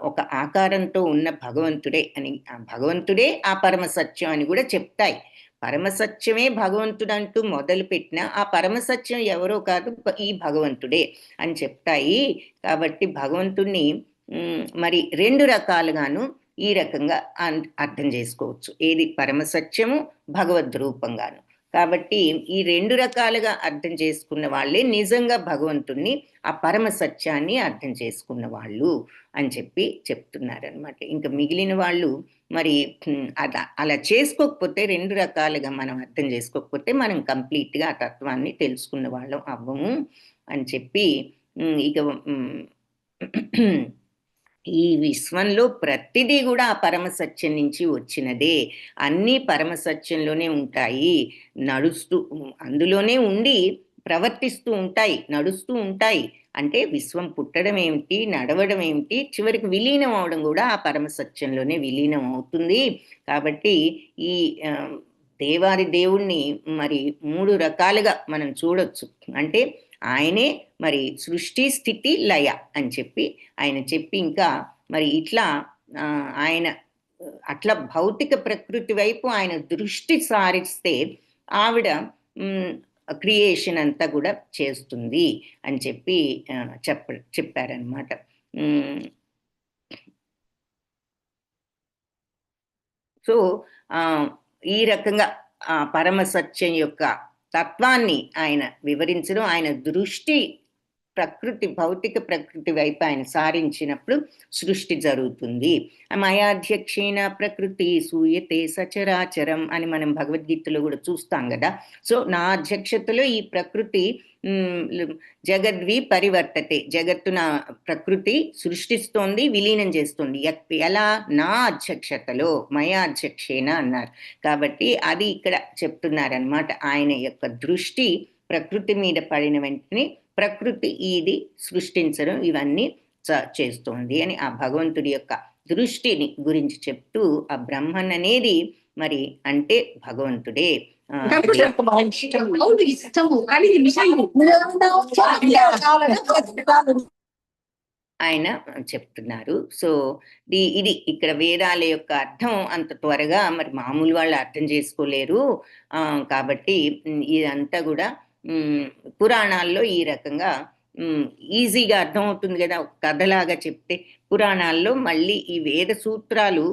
ఒక ఆకారంతో ఉన్న భగవంతుడే అని, భగవంతుడే ఆ పరమసత్యం అని కూడా చెప్తాయి. పరమసత్యమే భగవంతుడు అంటూ మొదలుపెట్టిన ఆ పరమసత్యం ఎవరో కాదు, ఈ భగవంతుడే అని చెప్తాయి. కాబట్టి భగవంతుణ్ణి మరి 2 రకాలుగాను ఈ రకంగా అర్థం చేసుకోవచ్చు. ఏది పరమసత్యము, భగవద్ రూపంగాను. కాబట్టి ఈ 2 రకాలుగా అర్థం చేసుకున్న వాళ్ళే నిజంగా భగవంతుణ్ణి, ఆ పరమ సత్యాన్ని అర్థం చేసుకున్న వాళ్ళు అని చెప్తున్నారనమాట. ఇంకా మిగిలిన వాళ్ళు మరి అలా చేసుకోకపోతే, 2 రకాలుగా మనం అర్థం చేసుకోకపోతే మనం కంప్లీట్గా ఆ తత్వాన్ని తెలుసుకున్న వాళ్ళం అవ్వము అని చెప్పి ఇక ఈ విశ్వంలో ప్రతిదీ కూడా ఆ పరమసత్యం నుంచి వచ్చినదే. అన్నీ పరమసత్యంలోనే ఉంటాయి, అందులోనే ఉండి ప్రవర్తిస్తూ ఉంటాయి, నడుస్తూ ఉంటాయి. అంటే విశ్వం పుట్టడం ఏమిటి, నడవడం ఏమిటి, చివరికి విలీనం అవడం కూడా ఆ పరమసత్యంలోనే విలీనం అవుతుంది. కాబట్టి ఈ దేవాది దేవుణ్ణి మరి 3 రకాలుగా మనం చూడొచ్చు. అంటే ఆయనే మరి సృష్టి, స్థితి, లయ అని ఆయన చెప్పి ఇంకా మరి ఇట్లా ఆయన అట్లా భౌతిక ప్రకృతి వైపు ఆయన దృష్టి సారిస్తే ఆవిడ క్రియేషన్ అంతా కూడా చేస్తుంది అని చెప్పారనమాట. సో ఈ రకంగా పరమ సత్యం యొక్క తత్వాన్ని ఆయన వివరించడం, ఆయన దృష్టి ప్రకృతి భౌతిక ప్రకృతి వైపు ఆయన సారించినప్పుడు సృష్టి జరుగుతుంది. మయాధ్యక్షేణ ప్రకృతి సూయతే సచరాచరం అని మనం భగవద్గీతలో కూడా చూస్తాం కదా. సో నా అధ్యక్షతలో ఈ ప్రకృతి జగద్వి పరివర్తతే, జగత్తు నా ప్రకృతి సృష్టిస్తోంది, విలీనం చేస్తుంది. ఎలా? నా అధ్యక్షతలో, మయా అధ్యక్షేణ అన్నారు. కాబట్టి అది ఇక్కడ చెప్తున్నారనమాట. ఆయన యొక్క దృష్టి ప్రకృతి మీద పడిన వెంటనే ప్రకృతి ఇది సృష్టించడం ఇవన్నీ చేస్తోంది అని ఆ భగవంతుడి యొక్క దృష్టిని గురించి చెప్తూ, ఆ బ్రహ్మన్ అనేది మరి అంటే భగవంతుడే. ఆయన చెప్తున్నారు. సో ఇది ఇక్కడ వేదాల యొక్క అర్థం అంత త్వరగా మరి మామూలు వాళ్ళు అర్థం చేసుకోలేరు. కాబట్టి ఇదంతా కూడా పురాణాల్లో ఈ రకంగా ఈజీగా అర్థమవుతుంది కదా, కథలాగా చెప్తే. పురాణాల్లో మళ్ళీ ఈ వేద సూత్రాలు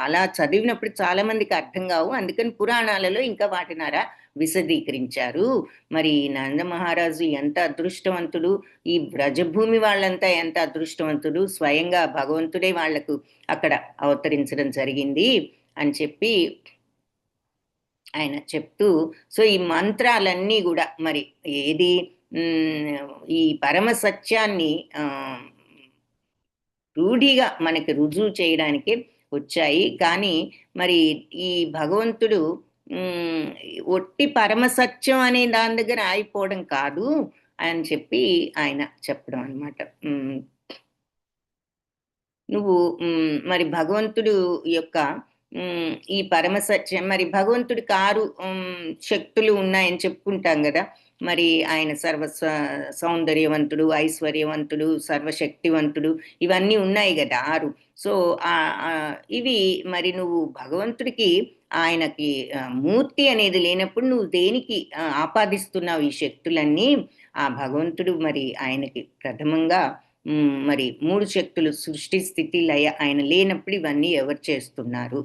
అలా చదివినప్పుడు చాలా మందికి అర్థం కావు, అందుకని పురాణాలలో ఇంకా వాటినారా విశదీకరించారు. మరి నంద మహారాజు ఎంత అదృష్టవంతుడు, ఈ బ్రజభూమి వాళ్ళంతా ఎంత అదృష్టవంతుడు, స్వయంగా భగవంతుడే వాళ్లకు అక్కడ అవతరించడం జరిగింది అని చెప్పి ఆయన చెప్తూ, సో ఈ మంత్రాలన్నీ కూడా మరి ఏది ఈ పరమ సత్యాన్ని రూఢిగా మనకి రుజువు చేయడానికి వచ్చాయి. కానీ మరి ఈ భగవంతుడు ఒట్టి పరమసత్యం అనే దాని దగ్గర ఆగిపోవడం కాదు అని చెప్పి ఆయన చెప్పడం అనమాట. నువ్వు మరి భగవంతుడు యొక్క ఈ పరమసత్యం, మరి భగవంతుడికి 6 శక్తులు ఉన్నాయని చెప్పుకుంటాం కదా. మరి ఆయన సౌందర్యవంతుడు, ఐశ్వర్యవంతుడు, సర్వశక్తివంతుడు, ఇవన్నీ ఉన్నాయి కదా 6. సో ఇవి మరి నువ్వు భగవంతుడికి ఆయనకి మూర్తి అనేది లేనప్పుడు నువ్వు దేనికి ఆపాదిస్తున్నావు ఈ శక్తులన్నీ? ఆ భగవంతుడు మరి ఆయనకి ప్రథమంగా మరి 3 శక్తులు సృష్టి స్థితి లయ ఆయన లేనప్పుడు ఇవన్నీ ఎవరు చేస్తున్నారు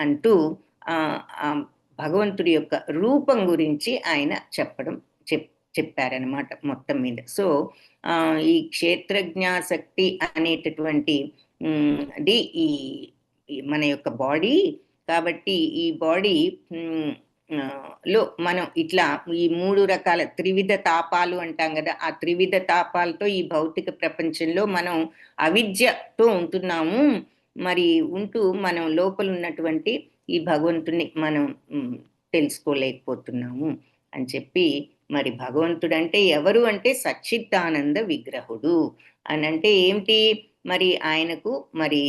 అంటూ భగవంతుడి యొక్క రూపం గురించి ఆయన చెప్పారనమాట మొత్తం మీద. సో ఈ క్షేత్రజ్ఞాశక్తి అనేటటువంటి ఈ మన యొక్క బాడీ. కాబట్టి ఈ బాడీ లో మనం ఇట్లా ఈ 3 రకాల త్రివిధ తాపాలు అంటాం కదా, ఆ త్రివిధ తాపాలతో ఈ భౌతిక ప్రపంచంలో మనం అవిద్యతో ఉంటున్నాము. మరి ఉంటూ మనం లోపల ఉన్నటువంటి ఈ భగవంతుని మనం తెలుసుకోలేకపోతున్నాము అని చెప్పి, మరి భగవంతుడు అంటే ఎవరు అంటే సచ్చిదానంద విగ్రహుడు అని అంటే ఏమిటి? మరి ఆయనకు మరి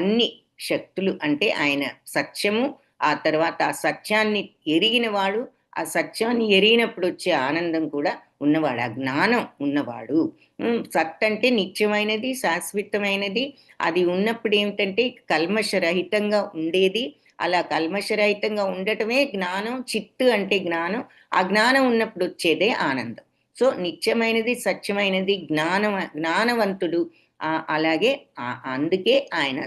అన్ని శక్తులు అంటే ఆయన సత్యము, ఆ తర్వాత ఆ సత్యాన్ని ఎరిగినవాడు, ఆ సత్యాన్ని ఎరిగినప్పుడు వచ్చే ఆనందం కూడా ఉన్నవాడు, ఆ జ్ఞానం ఉన్నవాడు. సత్ అంటే నిత్యమైనది, శాశ్వతమైనది. అది ఉన్నప్పుడు ఏమిటంటే కల్మషరహితంగా ఉండేది. అలా కల్మషరహితంగా ఉండటమే జ్ఞానం. చిత్తు అంటే జ్ఞానం. ఆ జ్ఞానం ఉన్నప్పుడు వచ్చేదే ఆనందం. సో నిత్యమైనది, సత్యమైనది, జ్ఞానవంతుడు. అలాగే అందుకే ఆయన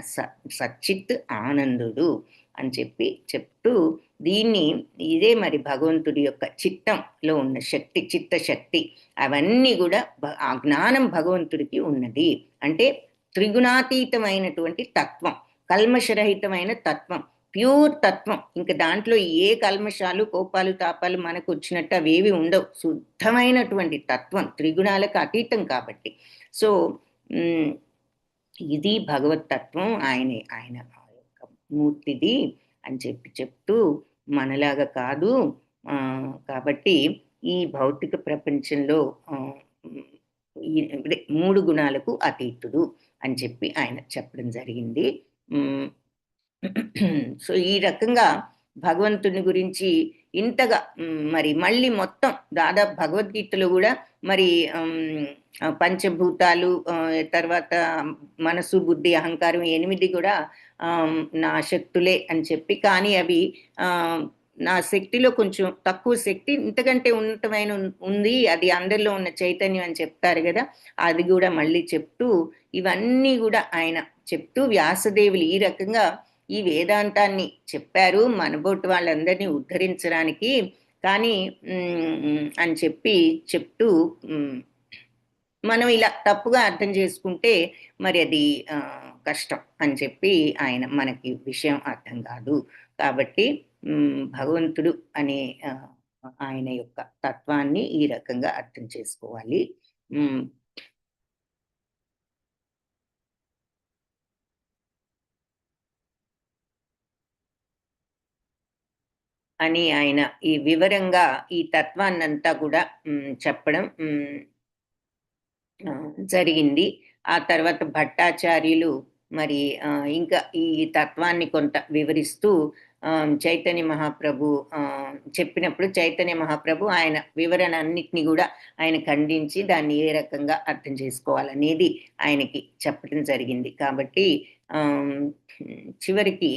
సచ్చిత్ ఆనందుడు అని చెప్తూ దీన్ని ఇదే మరి భగవంతుడి యొక్క చిత్తంలో ఉన్న శక్తి, చిత్తశక్తి, అవన్నీ కూడా ఆ జ్ఞానం భగవంతుడికి ఉన్నది. అంటే త్రిగుణాతీతమైనటువంటి తత్వం, కల్మషరహితమైన తత్వం, ప్యూర్ తత్వం. ఇంకా దాంట్లో ఏ కల్మషాలు, కోపాలు, తాపాలు మనకు వచ్చినట్టు అవేవి ఉండవు. శుద్ధమైనటువంటి తత్వం, త్రిగుణాలకు అతీతం కాబట్టి. సో ఇది భగవత్ తత్వం, ఆయన యొక్క మూర్తిది అని చెప్తూ మనలాగా కాదు. కాబట్టి ఈ భౌతిక ప్రపంచంలో 3 గుణాలకు అతీతుడు అని చెప్పి ఆయన చెప్పడం జరిగింది. సో ఈ రకంగా భగవంతుని గురించి ఇంతగా మరి మళ్ళీ మొత్తం దాదాపు భగవద్గీతలో కూడా మరి పంచభూతాలు, తర్వాత మనసు, బుద్ధి, అహంకారం 8 కూడా నా శక్తులే అని చెప్పి, కానీ అవి నా శక్తిలో కొంచెం తక్కువ శక్తి, ఇంతకంటే ఉన్నతమైన ఉంది, అది అందరిలో ఉన్న చైతన్యం అని చెప్తారు కదా. అది కూడా మళ్ళీ చెప్తూ ఇవన్నీ కూడా ఆయన చెప్తూ వ్యాసదేవులు ఈ రకంగా ఈ వేదాంతాన్ని చెప్పారు మనబోటి వాళ్ళందరినీ ఉద్ధరించడానికి. కానీ అని చెప్తూ మనం ఇలా తప్పుగా అర్థం చేసుకుంటే మరి అది కష్టం అని చెప్పి ఆయన మనకి విషయం అర్థం కాదు. కాబట్టి భగవంతుడు అనే ఆయన యొక్క తత్వాన్ని ఈ రకంగా అర్థం చేసుకోవాలి. అని ఆయన ఈ వివరంగా ఈ తత్వాన్నంతా కూడా చెప్పడం జరిగింది. ఆ తర్వాత భట్టాచార్యులు మరి ఇంకా ఈ తత్వాన్ని కొంత వివరిస్తూ చైతన్య మహాప్రభు చెప్పినప్పుడు చైతన్య మహాప్రభు ఆయన వివరణ అన్నిటిని కూడా ఆయన ఖండించి దాన్ని ఏ రకంగా అర్థం చేసుకోవాలనేది ఆయనకి చెప్పడం జరిగింది. కాబట్టి చివరికి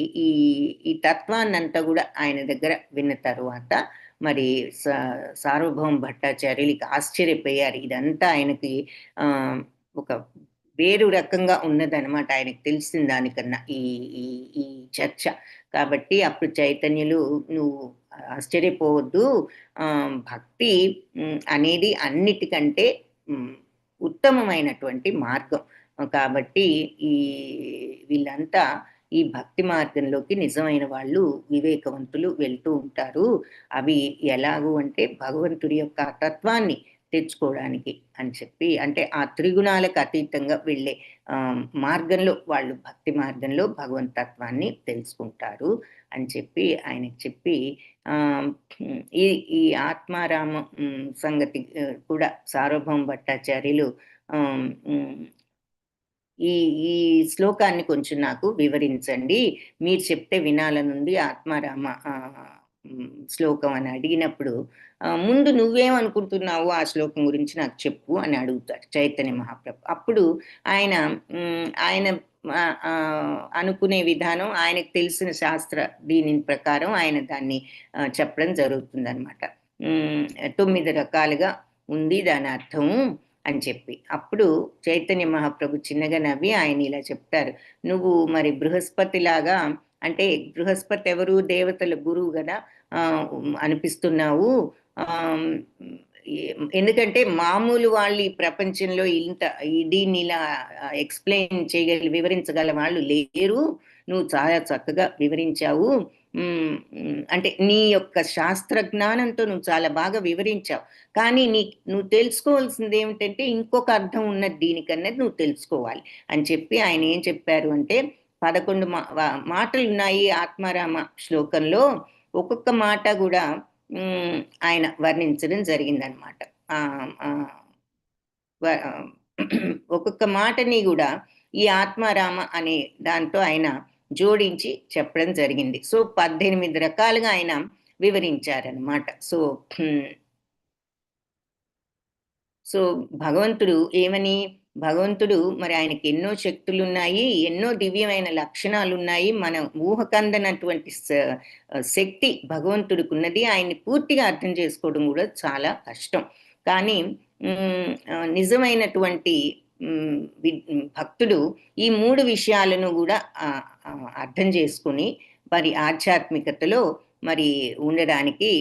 ఈ తత్వాన్నంతా కూడా ఆయన దగ్గర విన్న తరువాత మరి సార్వభౌమ భట్టాచార్యులకి ఆశ్చర్యపోయారు. ఇదంతా ఆయనకి ఒక వేరు రకంగా ఉన్నదనమాట, ఆయనకు తెలిసిన దానికన్నా ఈ ఈ ఈ చర్చ. కాబట్టి అప్పుడు చైతన్యులు నువ్వు ఆశ్చర్యపోవద్దు, భక్తి అనేది అన్నిటికంటే ఉత్తమమైనటువంటి మార్గం. కాబట్టి వీళ్ళంతా ఈ భక్తి మార్గంలోకి నిజమైన వాళ్ళు వివేకవంతులు వెళ్తూ ఉంటారు. అవి ఎలాగూ అంటే భగవంతుడి యొక్క తత్వాన్ని తెచ్చుకోవడానికి అని చెప్పి, అంటే ఆ త్రిగుణాలకు అతీతంగా వెళ్ళే మార్గంలో వాళ్ళు భక్తి మార్గంలో భగవంత తత్వాన్ని తెలుసుకుంటారు అని చెప్పి ఆయనకి చెప్పి ఈ ఆత్మారామ సంగతి కూడా సార్వభౌమ భట్టాచార్యులు ఈ ఈ శ్లోకాన్ని కొంచెం నాకు వివరించండి, మీరు చెప్తే వినాలనుంది ఆత్మారామ శ్లోకం అని అడిగినప్పుడు, ముందు నువ్వేమనుకుంటున్నావు ఆ శ్లోకం గురించి నాకు చెప్పు అని అడుగుతారు చైతన్య మహాప్రభు. అప్పుడు ఆయన ఆయన అనుకునే విధానం, ఆయనకు తెలిసిన శాస్త్ర దీని ప్రకారం ఆయన దాన్ని చెప్పడం జరుగుతుందన్నమాట. 9 రకాలుగా ఉంది దాని అర్థము అని చెప్పి. అప్పుడు చైతన్య మహాప్రభు చిన్నగా నవ్వి ఆయన ఇలా చెప్తారు, నువ్వు మరి బృహస్పతిలాగా, అంటే బృహస్పతి ఎవరు, దేవతల గురువు కదా అనిపిస్తున్నావు. ఎందుకంటే మామూలు వాళ్ళు ఈ ప్రపంచంలో దీన్ని ఇలా ఎక్స్ప్లెయిన్ వివరించగల వాళ్ళు లేరు, నువ్వు చాలా చక్కగా వివరించావు. అంటే నీ యొక్క శాస్త్ర జ్ఞానంతో నువ్వు చాలా బాగా వివరించావు, కానీ నువ్వు తెలుసుకోవాల్సింది ఏమిటంటే ఇంకొక అర్థం ఉన్నది దీనికన్నది నువ్వు తెలుసుకోవాలి అని చెప్పి ఆయన ఏం చెప్పారు అంటే 11 మాటలు ఉన్నాయి ఆత్మారామ శ్లోకంలో. ఒక్కొక్క మాట కూడా ఆయన వర్ణించడం జరిగిందనమాట. ఒక్కొక్క మాటని కూడా ఈ ఆత్మారామ అనే దాంతో ఆయన జోడించి చెప్పడం జరిగింది. సో 18 రకాలుగా ఆయన వివరించారనమాట. సో భగవంతుడు మరి ఆయనకి ఎన్నో శక్తులు ఉన్నాయి, ఎన్నో దివ్యమైన లక్షణాలు ఉన్నాయి. మనం ఊహకందనటువంటి శక్తి భగవంతుడికి ఉన్నది. ఆయన్ని పూర్తిగా అర్థం చేసుకోవడం కూడా చాలా కష్టం. కానీ నిజమైనటువంటి భక్తుడు ఈ 3 విషయాలను కూడా అర్థం చేసుకుని మరి ఆధ్యాత్మికతలో మరి ఉండడానికి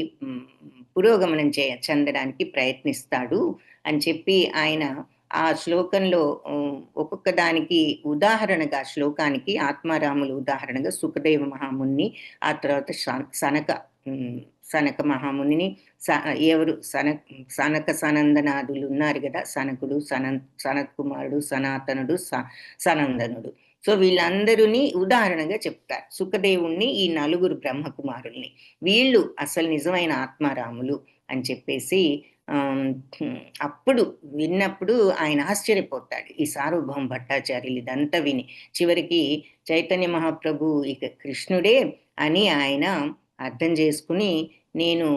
పురోగమనం చెందడానికి ప్రయత్నిస్తాడు అని చెప్పి ఆయన ఆ శ్లోకంలో ఒక్కొక్క దానికి ఉదాహరణగా, శ్లోకానికి ఆత్మారాములు ఉదాహరణగా సుఖదేవ మహాముని, ఆ తర్వాత సనక మహాముని, ఎవరు సనక సనందనాదులు ఉన్నారు కదా, సనకుడు, సనత్ కుమారుడు, సనాతనుడు, సనందనుడు. సో వీళ్ళందరినీ ఉదాహరణగా చెప్తారు. సుఖదేవుణ్ణి, ఈ 4 బ్రహ్మకుమారుల్ని, వీళ్ళు అసలు నిజమైన ఆత్మారాములు అని చెప్పేసి అప్పుడు విన్నప్పుడు ఆయన ఆశ్చర్యపోతాడు. ఈ సార్వభౌమ భట్టాచార్యులు ఇదంతా విని చివరికి చైతన్య మహాప్రభు ఇక కృష్ణుడే అని ఆయన అర్థం చేసుకుని, నేను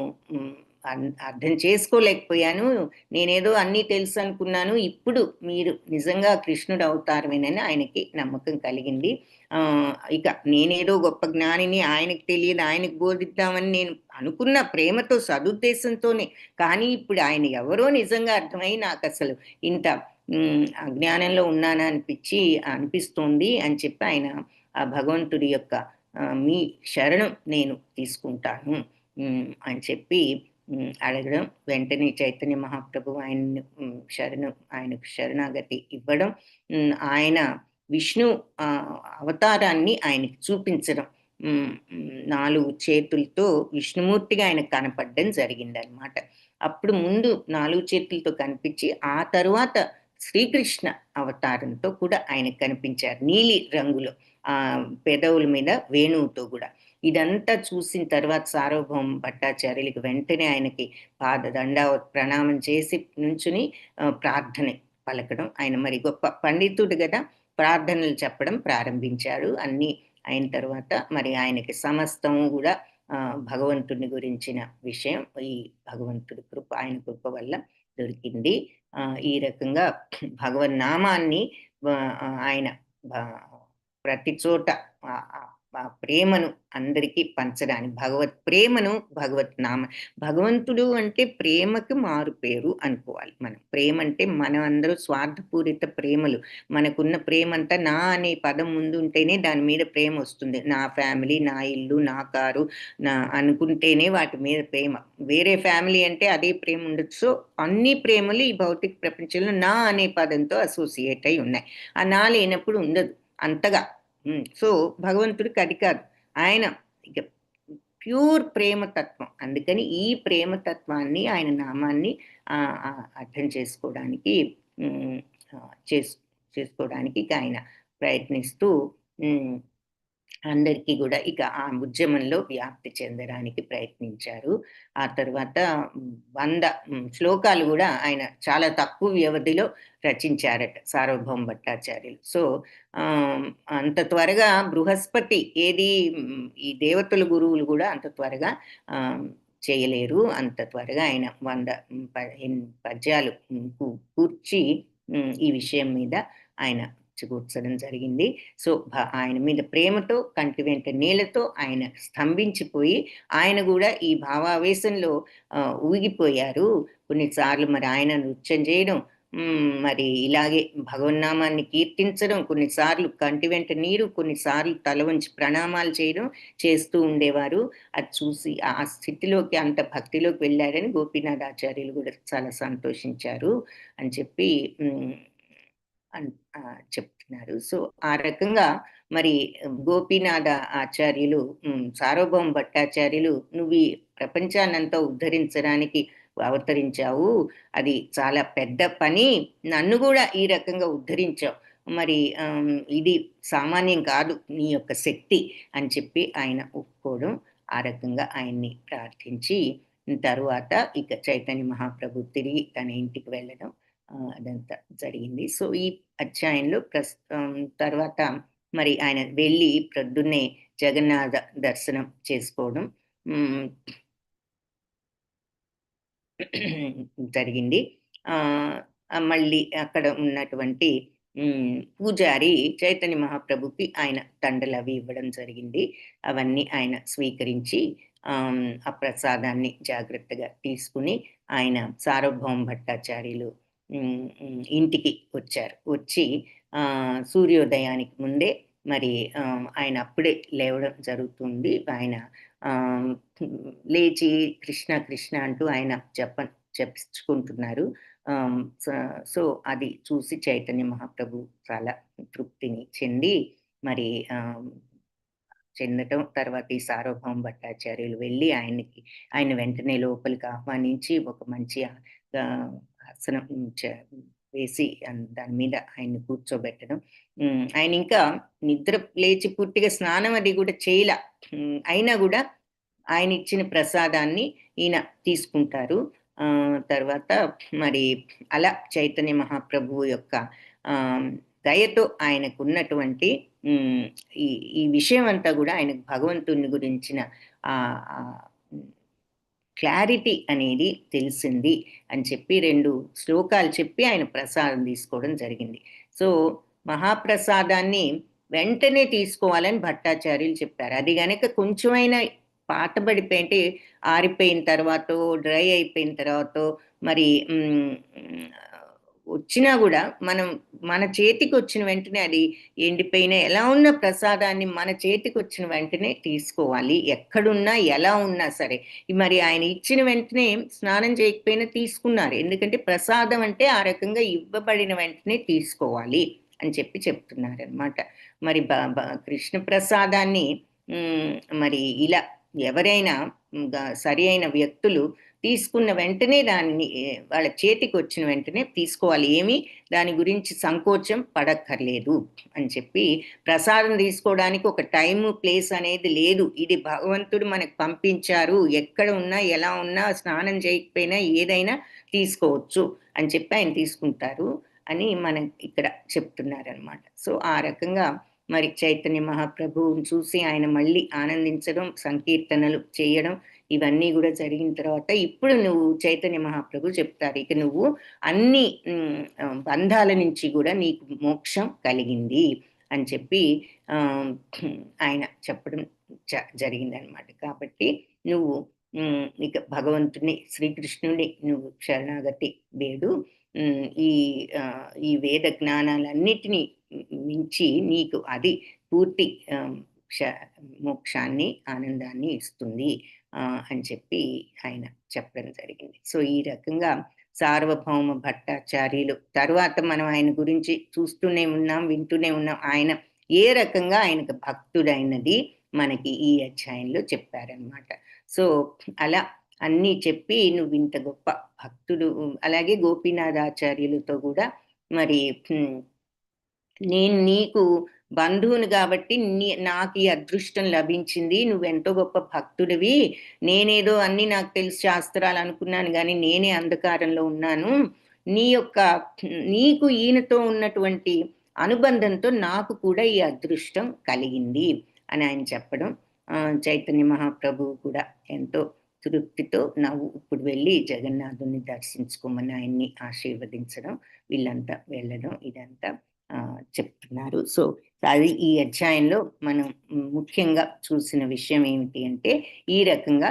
అర్థం చేసుకోలేకపోయాను, నేనేదో అన్నీ తెలుసు అనుకున్నాను, ఇప్పుడు మీరు నిజంగా కృష్ణుడు అవతారమేనని ఆయనకి నమ్మకం కలిగింది. ఇక నేనేదో గొప్ప జ్ఞానిని, ఆయనకు తెలియదు, ఆయనకు బోధిద్దామని నేను అనుకున్న ప్రేమతో సదుద్దేశంతోనే, కానీ ఇప్పుడు ఆయన ఎవరో నిజంగా అర్థమై నాకు అసలు ఇంత అజ్ఞానంలో ఉన్నానా అనిపిస్తోంది అని చెప్పి ఆయన ఆ భగవంతుడి యొక్క మీ శరణం నేను తీసుకుంటాను అని చెప్పి అడగడం, వెంటనే చైతన్య మహాప్రభు ఆయన్ని ఆయనకు శరణాగతి ఇవ్వడం, ఆయన విష్ణు అవతారాన్ని ఆయనకి చూపించడం, 4 చేతులతో విష్ణుమూర్తిగా ఆయనకు కనపడడం జరిగిందనమాట. అప్పుడు ముందు 4 చేతులతో కనిపించి, ఆ తరువాత శ్రీకృష్ణ అవతారంతో కూడా ఆయనకు కనిపించారు. నీలి రంగులో, పెదవుల మీద వేణువుతో గూడా. ఇదంతా చూసిన తర్వాత సార్వభౌమ భట్టాచార్యులకి వెంటనే ఆయనకి ప్రణామం చేసి నుంచుని ప్రార్థన పలకడం. ఆయన మరి గొప్ప పండితుడు గదా! ప్రార్థనలు చెప్పడం ప్రారంభించారు. అన్నీ అయిన తర్వాత మరి ఆయనకి సమస్తము గూడా భగవంతుని గురించిన విషయం ఈ భగవంతుడి కృప, ఆయన కృప వల్ల దొరికింది. ఈ రకంగా భగవన్నామాన్ని ఆయన ప్రతి చోట ఆ ప్రేమను అందరికీ పంచడానికి, భగవత్ ప్రేమను భగవంతుడు అంటే ప్రేమకి మారు పేరు అనుకోవాలి మనం. ప్రేమ అంటే మనం అందరూ స్వార్థపూరిత ప్రేమలు. మనకున్న ప్రేమంతా నా అనే పదం ముందు ఉంటేనే దాని మీద ప్రేమ వస్తుంది. నా ఫ్యామిలీ, నా ఇల్లు, నా కారు, నా అనుకుంటేనే వాటి మీద ప్రేమ. వేరే ఫ్యామిలీ అంటే అదే ప్రేమ ఉండదు. సో అన్ని ప్రేమలు ఈ భౌతిక ప్రపంచంలో నా అనే పదంతో అసోసియేట్ అయి ఉన్నాయి. ఆ నా లేనప్పుడు ఉండదు అంతగా. సో భగవంతుడికి అది కాదు. ఆయన ఇక ప్యూర్ ప్రేమతత్వం. అందుకని ఈ ప్రేమతత్వాన్ని, ఆయన నామాన్ని అర్థం చేసుకోవడానికి చేసుకోవడానికి ఆయన ప్రయత్నిస్తూ అందరికీ కూడా ఇక ఆ ఉద్యమంలో వ్యాప్తి చెందడానికి ప్రయత్నించారు. ఆ తర్వాత 100 శ్లోకాలు కూడా ఆయన చాలా తక్కువ వ్యవధిలో రచించారట సార్వభౌమ భట్టాచార్యులు. సో అంత త్వరగా బృహస్పతి ఈ దేవతల గురువులు కూడా అంత త్వరగా చేయలేరు. అంత త్వరగా ఆయన 115 పద్యాలు కూర్చి ఈ విషయం మీద ఆయన కూర్చడం జరిగింది. సో ఆయన మీద ప్రేమతో, కంటి వెంట నీళ్లతో ఆయన స్తంభించిపోయి, ఆయన కూడా ఈ భావావేశంలో ఊగిపోయారు. కొన్నిసార్లు మరి ఆయన నృత్యం చేయడం, మరి ఇలాగే భగవన్నామాన్ని కీర్తించడం, కొన్నిసార్లు కంటి వెంట నీరు, కొన్నిసార్లు తల వంచి ప్రణామాలు చేయడం చేస్తూ ఉండేవారు. అది చూసి ఆ స్థితిలోకి, అంత భక్తిలోకి వెళ్ళారని గోపీనాథాచార్యులు కూడా చాలా సంతోషించారు అని చెప్పి చెప్తున్నారు. సో ఆ రకంగా మరి గోపీనాథ ఆచార్యులు, సార్వభౌమ భట్టాచార్యులు, నువ్వు ఈ ప్రపంచాన్నంతా ఉద్ధరించడానికి అవతరించావు, అది చాలా పెద్ద పని, నన్ను కూడా ఈ రకంగా ఉద్ధరించావు, మరి ఇది సామాన్యం కాదు నీ యొక్క శక్తి అని చెప్పి ఆయన ఒప్పుకోవడం, ఆ రకంగా ఆయన్ని ప్రార్థించి తరువాత ఇక చైతన్య మహాప్రభు తిరిగి తన ఇంటికి వెళ్ళడం అదంతా జరిగింది. సో ఈ అధ్యాయంలో తర్వాత మరి ఆయన వెళ్ళి ప్రొద్దున్నే జగన్నాథ దర్శనం చేసుకోవడం జరిగింది. మళ్ళీ అక్కడ ఉన్నటువంటి పూజారి చైతన్య మహాప్రభుకి ఆయన దండలు అవి ఇవ్వడం జరిగింది. అవన్నీ ఆయన స్వీకరించి ఆ ప్రసాదాన్ని జాగ్రత్తగా తీసుకుని ఆయన సార్వభౌమ భట్టాచార్యులు ఇంటికి వచ్చారు. వచ్చి సూర్యోదయానికి ముందే మరి ఆయన అప్పుడే లేవడం జరుగుతుంది. ఆయన లేచి కృష్ణ కృష్ణ అంటూ ఆయన చెప్పుకుంటున్నారు. సో అది చూసి చైతన్య మహాప్రభు చాలా తృప్తిని చెంది మరి చెందటం, తర్వాత ఈ సార్వభౌమ భట్టాచార్యులు వెళ్ళి ఆయన వెంటనే లోపలికి ఆహ్వానించి ఒక మంచి ఆసనం వేసి దాని మీద ఆయన్ని కూర్చోబెట్టడం. ఆయన ఇంకా నిద్ర లేచి పూర్తిగా స్నానం అది కూడా చేయలా. అయినా కూడా ఆయన ఇచ్చిన ప్రసాదాన్ని ఈయన తీసుకుంటారు. తర్వాత మరి అలా చైతన్య మహాప్రభువు యొక్క దయతో ఆయనకున్నటువంటి ఈ విషయం అంతా కూడా ఆయనకు భగవంతుని గురించిన క్లారిటీ అనేది తెలిసింది అని చెప్పి 2 శ్లోకాలు చెప్పి ఆయన ప్రసాదం తీసుకోవడం జరిగింది. సో మహాప్రసాదాన్ని వెంటనే తీసుకోవాలని భట్టాచార్యులు చెప్పారు. అది గనక కొంచెమైనా పాతబడిపోయింటే, ఆరిపోయిన తర్వాతో, డ్రై అయిపోయిన తర్వాతో, మరి వచ్చినా కూడా మనం మన చేతికి వచ్చిన వెంటనే అది ఎండిపోయిన ఎలా ఉన్న ప్రసాదాన్ని మన చేతికి వచ్చిన వెంటనే తీసుకోవాలి, ఎక్కడున్నా ఎలా ఉన్నా సరే. మరి ఆయన ఇచ్చిన వెంటనే స్నానం చేయకపోయినా తీసుకున్నారు, ఎందుకంటే ప్రసాదం అంటే ఆ రకంగా ఇవ్వబడిన వెంటనే తీసుకోవాలి అని చెప్తున్నారనమాట. మరి కృష్ణ ప్రసాదాన్ని మరి ఇలా ఎవరైనా సరి అయిన వ్యక్తులు తీసుకున్న వెంటనే దాన్ని వాళ్ళ చేతికి వచ్చిన వెంటనే తీసుకోవాలి, ఏమీ దాని గురించి సంకోచం పడక్కర్లేదు అని చెప్పి, ప్రసాదం తీసుకోవడానికి ఒక టైము ప్లేస్ అనేది లేదు, ఇది భగవంతుడు మనకు పంపించారు, ఎక్కడ ఉన్నా ఎలా ఉన్నా స్నానం చేయకపోయినా ఏదైనా తీసుకోవచ్చు అని చెప్పి ఆయన తీసుకుంటారు అని మనం ఇక్కడ చెప్తున్నారనమాట. సో ఆ రకంగా మరి చైతన్య మహాప్రభువుని చూసి ఆయన మళ్ళీ ఆనందించడం, సంకీర్తనలు చేయడం, ఇవన్నీ కూడా జరిగిన తర్వాత ఇప్పుడు నువ్వు చైతన్య మహాప్రభు చెప్తారు, ఇక నువ్వు అన్ని బంధాల నుంచి కూడా నీకు మోక్షం కలిగింది అని చెప్పి ఆయన చెప్పడం జరిగిందనమాట. కాబట్టి నువ్వు ఇక భగవంతుని శ్రీకృష్ణుని నువ్వు శరణాగతి వేడు, ఈ వేద జ్ఞానాలన్నిటినీ మించి నీకు అది పూర్తి మోక్షాన్ని, ఆనందాన్ని ఇస్తుంది అని చెప్పి ఆయన చెప్పడం జరిగింది. సో ఈ రకంగా సార్వభౌమ భట్టాచార్యులు తర్వాత మనం ఆయన గురించి చూస్తూనే ఉన్నాం, వింటూనే ఉన్నాం, ఆయన ఏ రకంగా ఆయనకు భక్తుడైనది మనకి ఈ అధ్యాయంలో చెప్పారనమాట. సో అలా అన్నీ చెప్పి నువ్వు ఇంత గొప్ప భక్తుడు, అలాగే గోపీనాథాచార్యులతో కూడా మరి నేను నీకు బంధువుని కాబట్టి నాకు ఈ అదృష్టం లభించింది, నువ్వెంతో గొప్ప భక్తుడివి, నేనేదో అన్ని నాకు తెలిసి శాస్త్రాలు అనుకున్నాను కానీ నేనే అంధకారంలో ఉన్నాను, నీకు ఈయనతో ఉన్నటువంటి అనుబంధంతో నాకు కూడా ఈ అదృష్టం కలిగింది అని ఆయన చెప్పడం, చైతన్య మహాప్రభువు కూడా ఎంతో తృప్తితో నువ్వు ఇప్పుడు వెళ్ళి జగన్నాథుని దర్శించుకోమని ఆయన్ని ఆశీర్వదించడం, వీళ్ళంతా వెళ్ళడం, ఇదంతా చెప్తున్నారు. సో అది ఈ అధ్యాయంలో మనం ముఖ్యంగా చూసిన విషయం ఏమిటి అంటే, ఈ రకంగా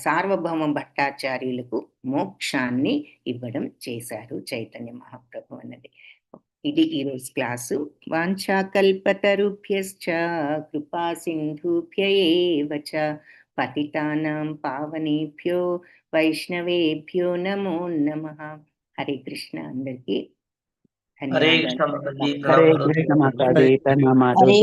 సార్వభౌమ భట్టాచార్యులకు మోక్షాన్ని ఇవ్వడం చేశారు చైతన్య మహాప్రభు అన్నది. ఇది ఈరోజు క్లాసు. వాంఛాకల్పతరుభ్యశ్చ కృపా సింధుభ్య ఏవ చ పతితానాం పావనేభ్యో వైష్ణవేభ్యో నమో నమః. హరే కృష్ణ. అందరికీ హరే కృష్ణ మాతాజీ. హరే కృష్ణ మాతాజీ.